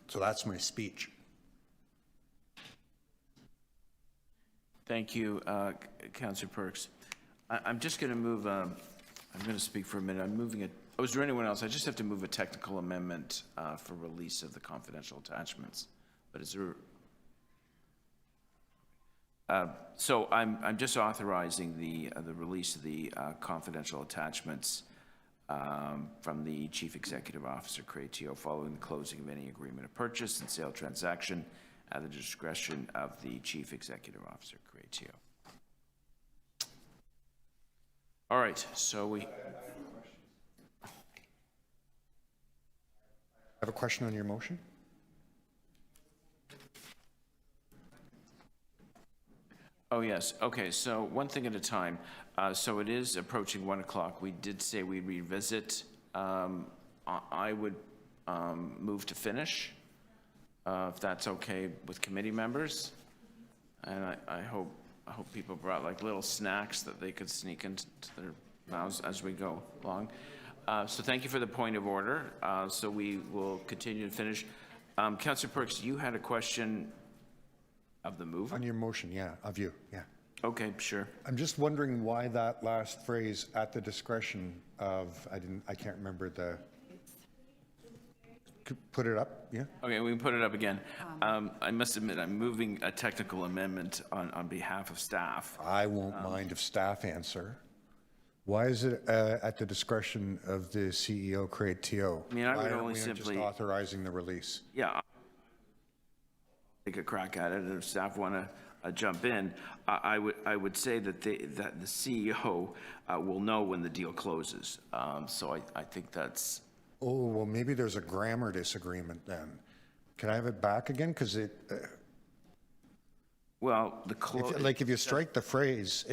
So that's my speech. Thank you, Councillor Perks. I'm just going to move, I'm going to speak for a minute. I'm moving Oh, is there anyone else? I just have to move a technical amendment for release of the confidential attachments. But is there? So I'm just authorizing the release of the confidential attachments from the Chief Executive Officer, TPAP, following the closing of any agreement of purchase and sale transaction at the discretion of the Chief Executive Officer, TPAP. All right, so we... I have a question on your motion. Oh, yes. Okay, so one thing at a time. So it is approaching 1 o'clock. We did say we'd revisit. I would move to finish, if that's okay with committee members. And I hope people brought like little snacks that they could sneak into their mouths as we go along. So thank you for the point of order. So we will continue to finish. Councillor Perks, you had a question of the mover? On your motion, yeah, of you, yeah. Okay, sure. I'm just wondering why that last phrase, at the discretion of, I can't remember the, could put it up, yeah? Okay, we can put it up again. I must admit, I'm moving a technical amendment on behalf of staff. I won't mind if staff answer. Why is it at the discretion of the CEO, TPAP? I mean, I would Why aren't only we simply... just authorizing the release? Yeah. Take a crack at it, and if staff want to jump in, I would say that the CEO will know when the deal closes. So I think that's... Oh, well, maybe there's a grammar disagreement then. Can I have it back again? Because it... Well, if you strike the phrase,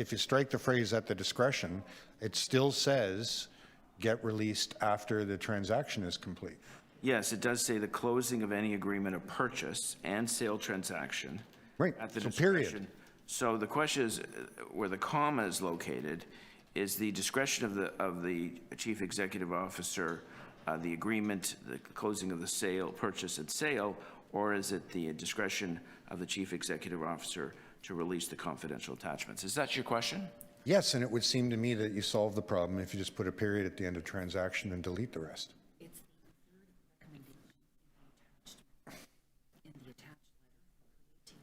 at the discretion, it still says get released after the transaction is complete. Yes, it does say the closing of any agreement of purchase and sale transaction. Right, At the so discretion. period. So the question is, where the comma is located, is the discretion of the Chief Executive Officer, the agreement, the closing of the sale, purchase and sale, or is it the discretion of the Chief Executive Officer to release the confidential attachments? Is that your question? Yes, and it would seem to me that you solve the problem if you just put a period at the end of transaction and delete the rest.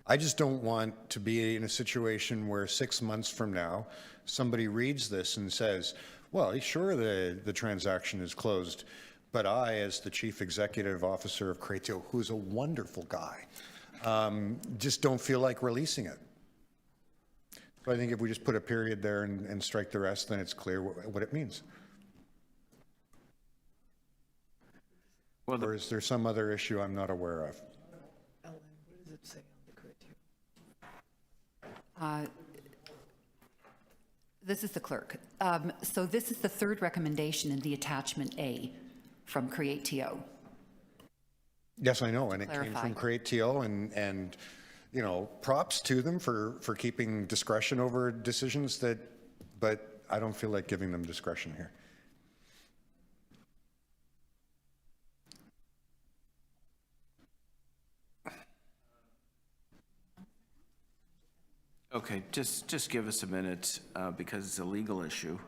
I just don't want to be in a situation where 6 months from now, somebody reads this and says, well, sure, the transaction is closed, but I, as the Chief Executive Officer of TPAP, who's a wonderful guy, just don't feel like releasing it. So I think if we just put a period there and strike the rest, then it's clear what it means. Or is there some other issue I'm not aware of? Ellen, what does it say on the criteria? This is the clerk. So this is the third recommendation in the attachment A from TPAP. Yes, I know, and it came from TPAP, and you know, props to them for keeping discretion over decisions but I don't feel like giving them discretion here. Okay, just give us a minute because it's a legal issue.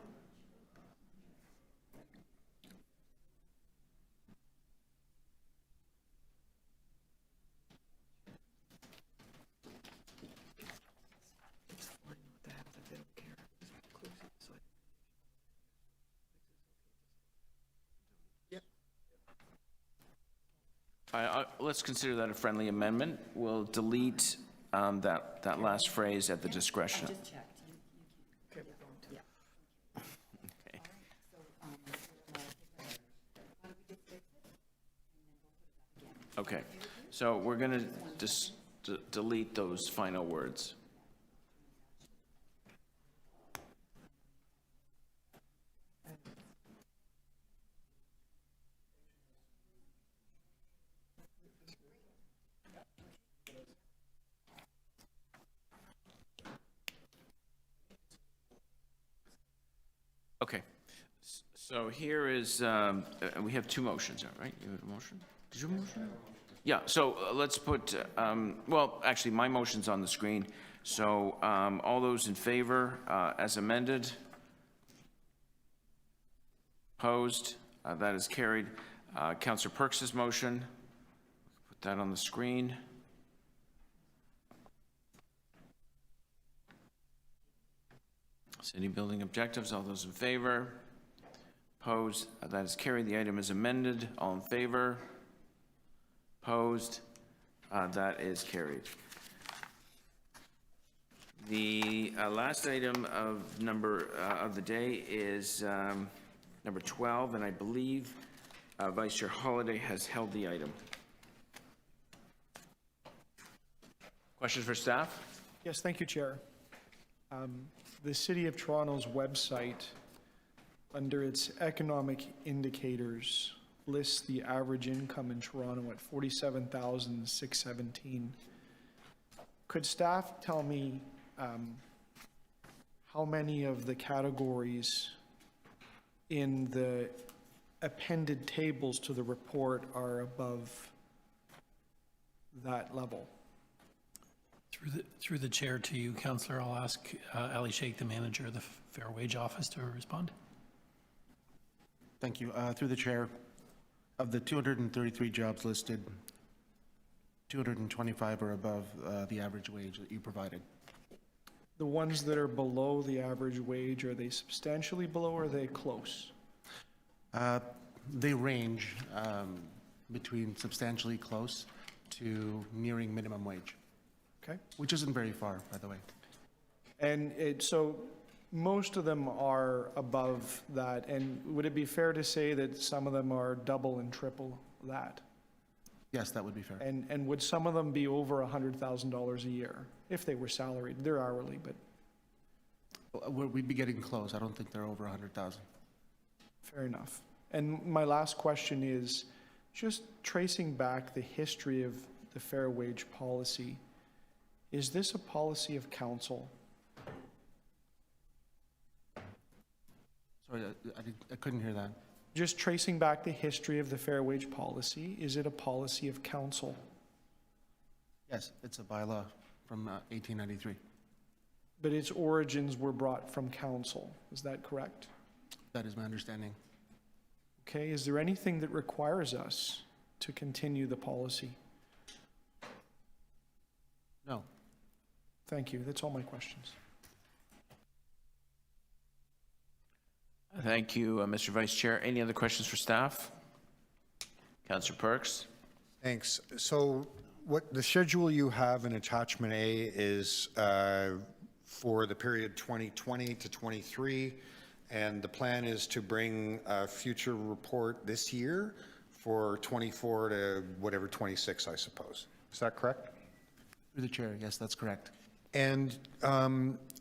Let's consider that a friendly amendment. We'll delete that last phrase at the discretion. I just checked. Okay. Okay, so we're going to just delete those final words. Okay, so here is, we have two motions, right? You have a motion? Did you have a motion? Yeah, so let's put, well, actually, my motion's on the screen. So all those in favor as amended? Opposed? That is carried. Councillor Perks's motion. Put that on the screen. City building objectives. All those in favor? Opposed? That is carried. The item is amended. All in favor? Opposed? That is carried. The last item of of the day is number 12, and I believe Vice Chair Holliday has held the item. Questions for staff? Yes, thank you, Chair. The City of Toronto's website, under its economic indicators, lists the average income in Toronto at $47,617. Could staff tell me how many of the categories in the appended tables to the report are above that level? Through the chair to you, Councillor, I'll ask Ali Sheikh, the manager of the Fair Wage Office, to respond. Thank you. Through the chair, of the 233 jobs listed, 225 are above the average wage that you provided. The ones that are below the average wage, are they substantially below or are they close? They range between substantially close to nearing minimum wage. Okay. Which isn't very far, by the way. And so most of them are above that, and would it be fair to say that some of them are double and triple that? Yes, that would be fair. And would some of them be over $100,000 a year if they were salaried? They're hourly, but We'd be getting close. I don't think they're over 100,000. fair enough. And my last question is, just tracing back the history of the fair wage policy, is this a policy of council? Sorry, I couldn't hear that. Just tracing back the history of the fair wage policy, is it a policy of council? Yes, it's a bylaw from 1893. But its origins were brought from council, is that correct? That is my understanding. Okay, is there anything that requires us to continue the policy? No. Thank you, that's all my questions. Thank you, Mr. Vice Chair. Any other questions for staff? Councillor Perks? Thanks. So what the schedule you have in attachment A is for the period 2020 to 23, and the plan is to bring a future report this year for 24 to whatever 26, I suppose. Is that correct? Through the chair, yes, that's correct. And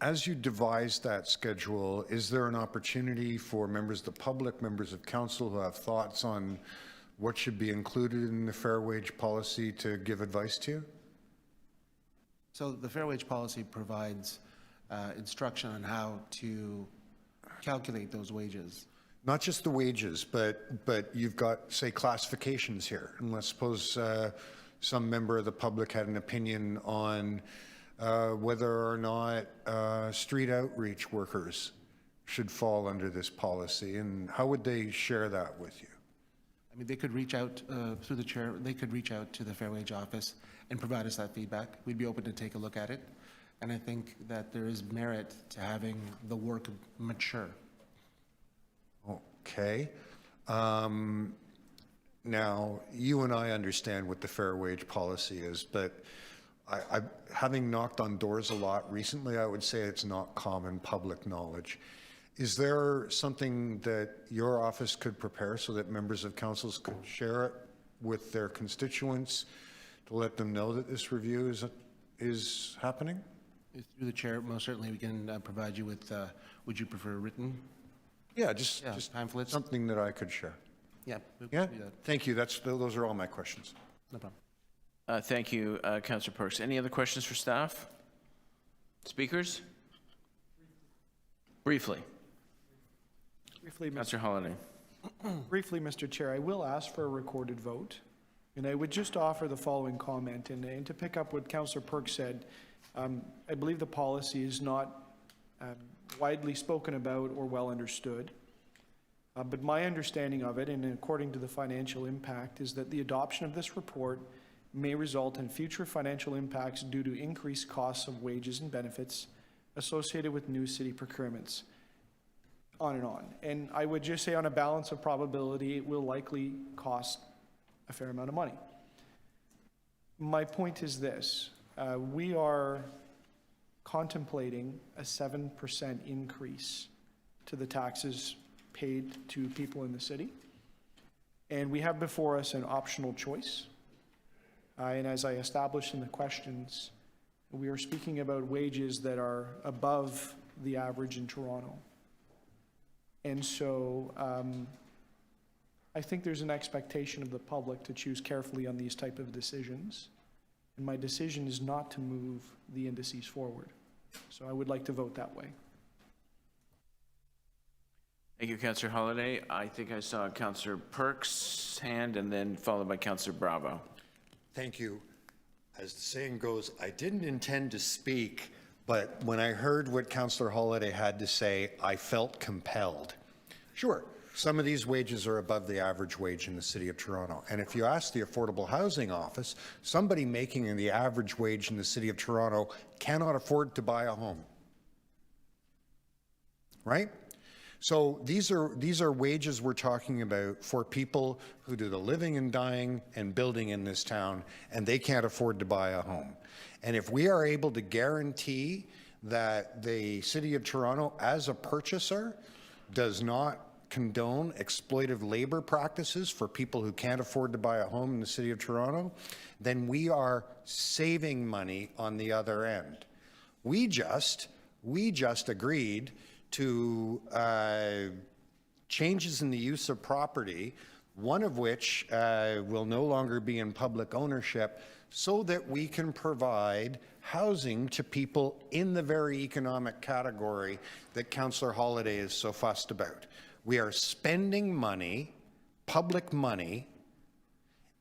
as you devise that schedule, is there an opportunity for members of the public, members of council who have thoughts on what should be included in the fair wage policy to give advice to? So the fair wage policy provides instruction on how to calculate those wages. Not just the wages, but you've got, say, classifications here. And let's suppose some member of the public had an opinion on whether or not street outreach workers should fall under this policy, and how would they share that with you? I mean, they could reach out through the chair, they could reach out to the Fair Wage Office and provide us that feedback. We'd be open to take a look at it. And I think that there is merit to having the work mature. Okay. Now, you and I understand what the fair wage policy is, but having knocked on doors a lot recently, I would say it's not common public knowledge. Is there something that your office could prepare so that members of councils could share it with their constituents to let them know that this review is happening? Through the chair, most certainly we can provide you with, would you prefer written? Yeah, just pamphlets. Something that I could share. Yeah. Yeah, thank you. Those are all my questions. No problem. Thank you, Councillor Perks. Any other questions for staff? Speakers? Briefly. Councillor Holliday. Briefly, Mr. Chair, I will ask for a recorded vote, and I would just offer the following comment, and to pick up what Councillor Perks said, I believe the policy is not widely spoken about or well understood. But my understanding of it, and according to the financial impact, is that the adoption of this report may result in future financial impacts due to increased costs of wages and benefits associated with new city procurements, on and on. And I would just say on a balance of probability, it will likely cost a fair amount of money. My point is this, we are contemplating a 7% increase to the taxes paid to people in the city. And we have before us an optional choice. And as I established in the questions, we are speaking about wages that are above the average in Toronto. And so I think there's an expectation of the public to choose carefully on these type of decisions. And my decision is not to move the indices forward. So I would like to vote that way. Thank you, Councillor Holyday. I think I saw Councillor Perks' hand and then followed by Councillor Bravo. Thank you. As the saying goes, I didn't intend to speak, but when I heard what Councillor Holyday had to say, I felt compelled. Sure, some of these wages are above the average wage in the City of Toronto. And if you ask the Affordable Housing Office, somebody making the average wage in the City of Toronto cannot afford to buy a home. Right? So these are wages we're talking about for people who do the living and dying and building in this town, and they can't afford to buy a home. And if we are able to guarantee that the City of Toronto, as a purchaser, does not condone exploitive labor practices for people who can't afford to buy a home in the City of Toronto, then we are saving money on the other end. We just agreed to changes in the use of property, one of which will no longer be in public ownership, so that we can provide housing to people in the very economic category that Councillor Holyday is so fussed about. We are spending money, public money,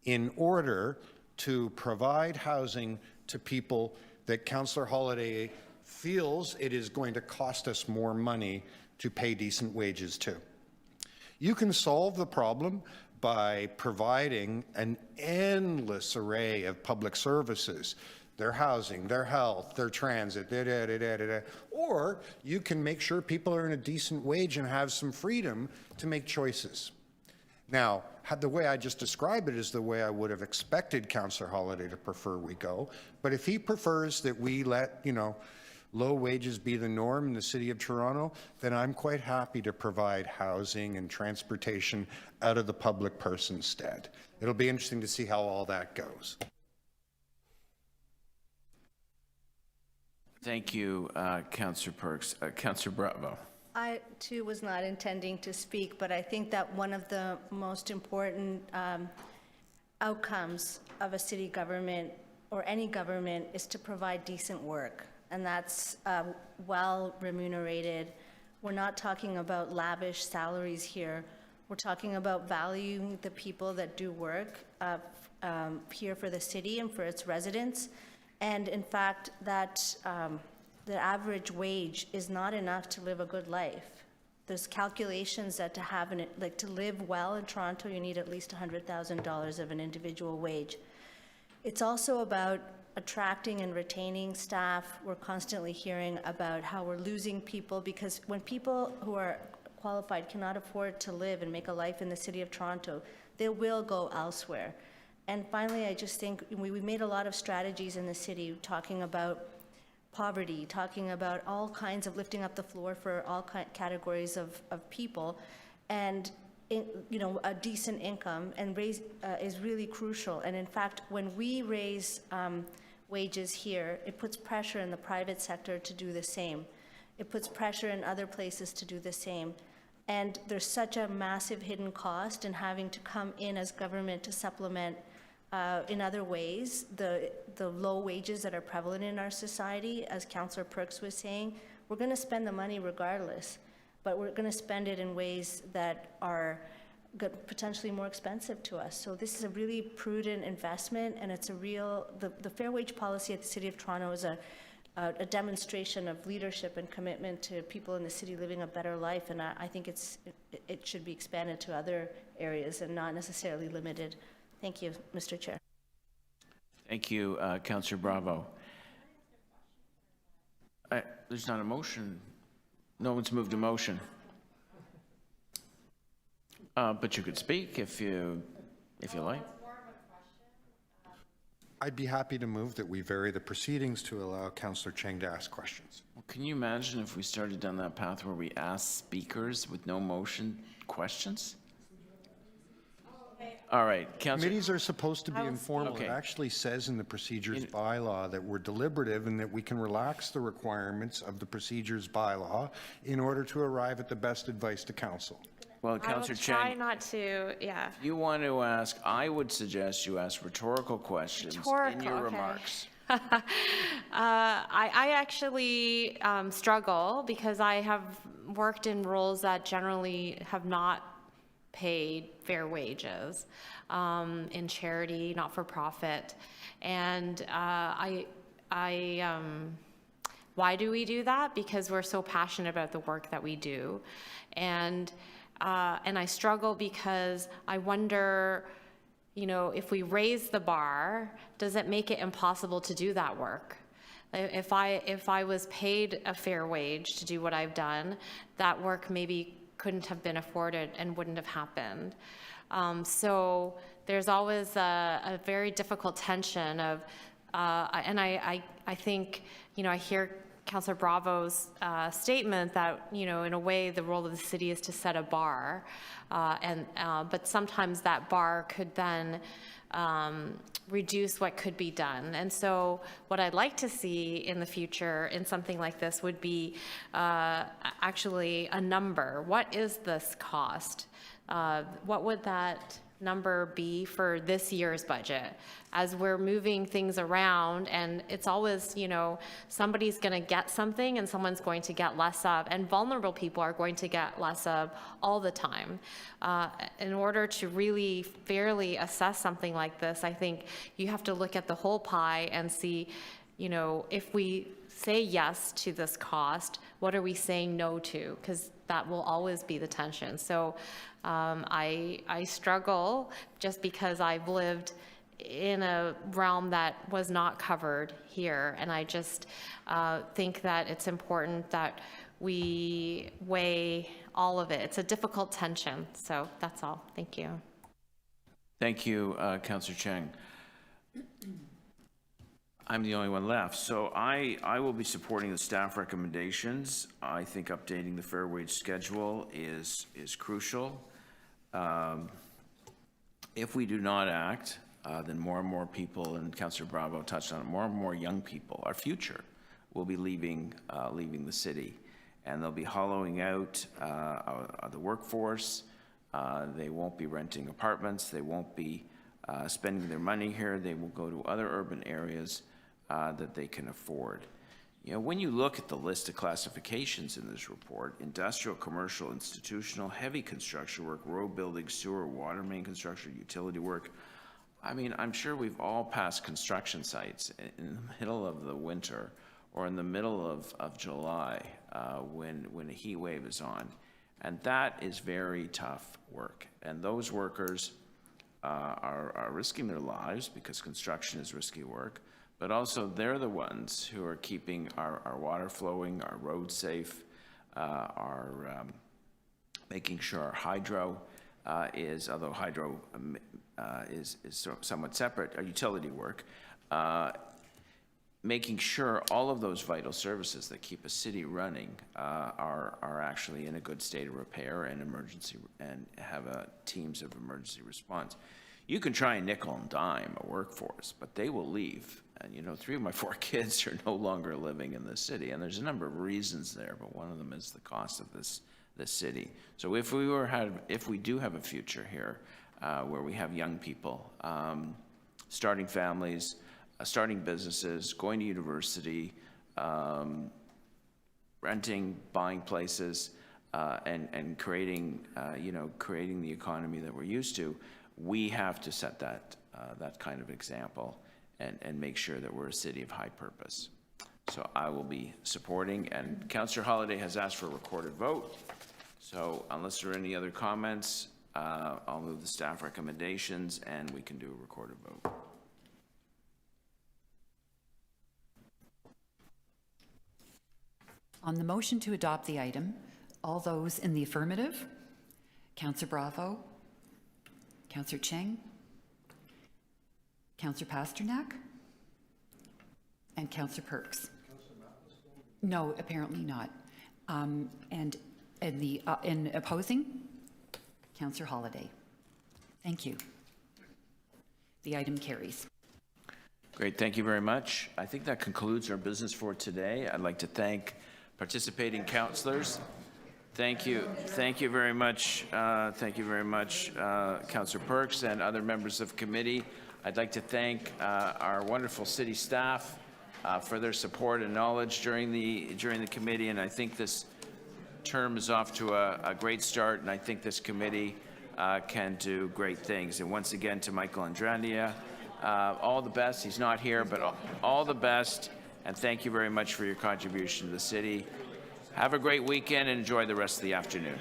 in order to provide housing to people that Councillor Holyday feels it is going to cost us more money to pay decent wages to. You can solve the problem by providing an endless array of public services, their housing, their health, their transit, or you can make sure people are in a decent wage and have some freedom to make choices. Now, the way I just described it is the way I would have expected Councillor Holyday to prefer we go, but if he prefers that we let, low wages be the norm in the City of Toronto, then I'm quite happy to provide housing and transportation out of the public person's stead. It'll be interesting to see how all that goes. Thank you, Councillor Perks. Councillor Bravo. I, too, was not intending to speak, but I think that one of the most important outcomes of a city government or any government is to provide decent work. And that's well remunerated. We're not talking about lavish salaries here. We're talking about valuing the people that do work here for the city and for its residents. And in fact, that the average wage is not enough to live a good life. There's calculations that to live well in Toronto, you need at least $100,000 of an individual wage. It's also about attracting and retaining staff. We're constantly hearing about how we're losing people, because when people who are qualified cannot afford to live and make a life in the City of Toronto, they will go elsewhere. And finally, I just think we made a lot of strategies in the city talking about poverty, talking about all kinds of lifting up the floor for all categories of people, and a decent income and raise is really crucial. And in fact, when we raise wages here, it puts pressure in the private sector to do the same. It puts pressure in other places to do the same. And there's such a massive hidden cost in having to come in as government to supplement in other ways the low wages that are prevalent in our society. As Councillor Perks was saying, we're going to spend the money regardless, but we're going to spend it in ways that are potentially more expensive to us. So this is a really prudent investment, and it's a real, the fair wage policy at the City of Toronto is a a demonstration of leadership and commitment to people in the city living a better life, and I think it should be expanded to other areas and not necessarily limited. Thank you, Mr. Chair. Thank you, Councillor Bravo. There's not a motion. No one's moved a motion. But you could speak if you like. I'd be happy to move that we vary the proceedings to allow Councillor Cheng to ask questions. Well, can you imagine if we started down that path where we ask speakers with no motion questions? All right, Councillor. Committees are supposed to be informal. Okay. It actually says in the procedures bylaw that we're deliberative and that we can relax the requirements of the procedures bylaw in order to arrive at the best advice to council. Well, Councillor Cheng. I will try not to, yeah. If you want to ask, I would suggest you ask rhetorical questions in your remarks. I actually struggle because I have worked in roles that generally have not paid fair wages in charity, not-for-profit. And why do we do that? Because we're so passionate about the work that we do. And I struggle because I wonder, you know, if we raise the bar, does it make it impossible to do that work? If I was paid a fair wage to do what I've done, that work maybe couldn't have been afforded and wouldn't have happened. So there's always a very difficult tension of, and I think, you know, I hear Councillor Bravo's statement that, you know, in a way the role of the city is to set a bar, but sometimes that bar could then reduce what could be done. And so what I'd like to see in the future in something like this would be actually a number. What is this cost? What would that number be for this year's budget? As we're moving things around, and it's always, you know, somebody's going to get something and someone's going to get less of, and vulnerable people are going to get less of all the time. In order to really fairly assess something like this, I think you have to look at the whole pie and see, you know, if we say yes to this cost, what are we saying no to? Because that will always be the tension. So I struggle just because I've lived in a realm that was not covered here. And I just think that it's important that we weigh all of it. It's a difficult tension. So that's all. Thank you. Thank you, Councillor Cheng. I'm the only one left. So I will be supporting the staff recommendations. I think updating the fair wage schedule is crucial. If we do not act, then more and more people, and Councillor Bravo touched on it, more and more young people, our future, will be leaving the city. And they'll be hollowing out the workforce. They won't be renting apartments. They won't be spending their money here. They will go to other urban areas that they can afford. You know, when you look at the list of classifications in this report, industrial, commercial, institutional, heavy construction work, road building, sewer, water main construction, utility work, I mean, I'm sure we've all passed construction sites in the middle of the winter or in the middle of July when a heat wave is on. And that is very tough work. And those workers are risking their lives because construction is risky work, but also they're the ones who are keeping our water flowing, our roads safe, making sure our hydro is, although hydro is somewhat separate, our utility work, making sure all of those vital services that keep a city running are actually in a good state of repair and emergency, and have teams of emergency response. You can try and nickel and dime a workforce, but they will leave. And you know, 3 of my 4 kids are no longer living in this city, and there's a number of reasons there, but one of them is the cost of this city. So if we do have a future here where we have young people starting families, starting businesses, going to university, renting, buying places, and creating the economy that we're used to, we have to set that kind of example and make sure that we're a city of high purpose. So I will be supporting, and Councillor Holliday has asked for a recorded vote. So unless there are any other comments, I'll move the staff recommendations, and we can do a recorded vote. On the motion to adopt the item, all those in the affirmative, Councillor Bravo, Councillor Cheng, Councillor Pasternak, and Councillor Perks. No, apparently not. And in opposing, Councillor Holliday. Thank you. The item carries. Great, thank you very much. I think that concludes our business for today. I'd like to thank participating councillors. Thank you very much. Councillor Perks and other members of committee. I'd like to thank our wonderful city staff for their support and knowledge during the committee, and I think this term is off to a great start, and I think this committee can do great things. And once again, to Michael Andrandia, all the best. He's not here, but all the best, and thank you very much for your contribution to the city. Have a great weekend and enjoy the rest of the afternoon.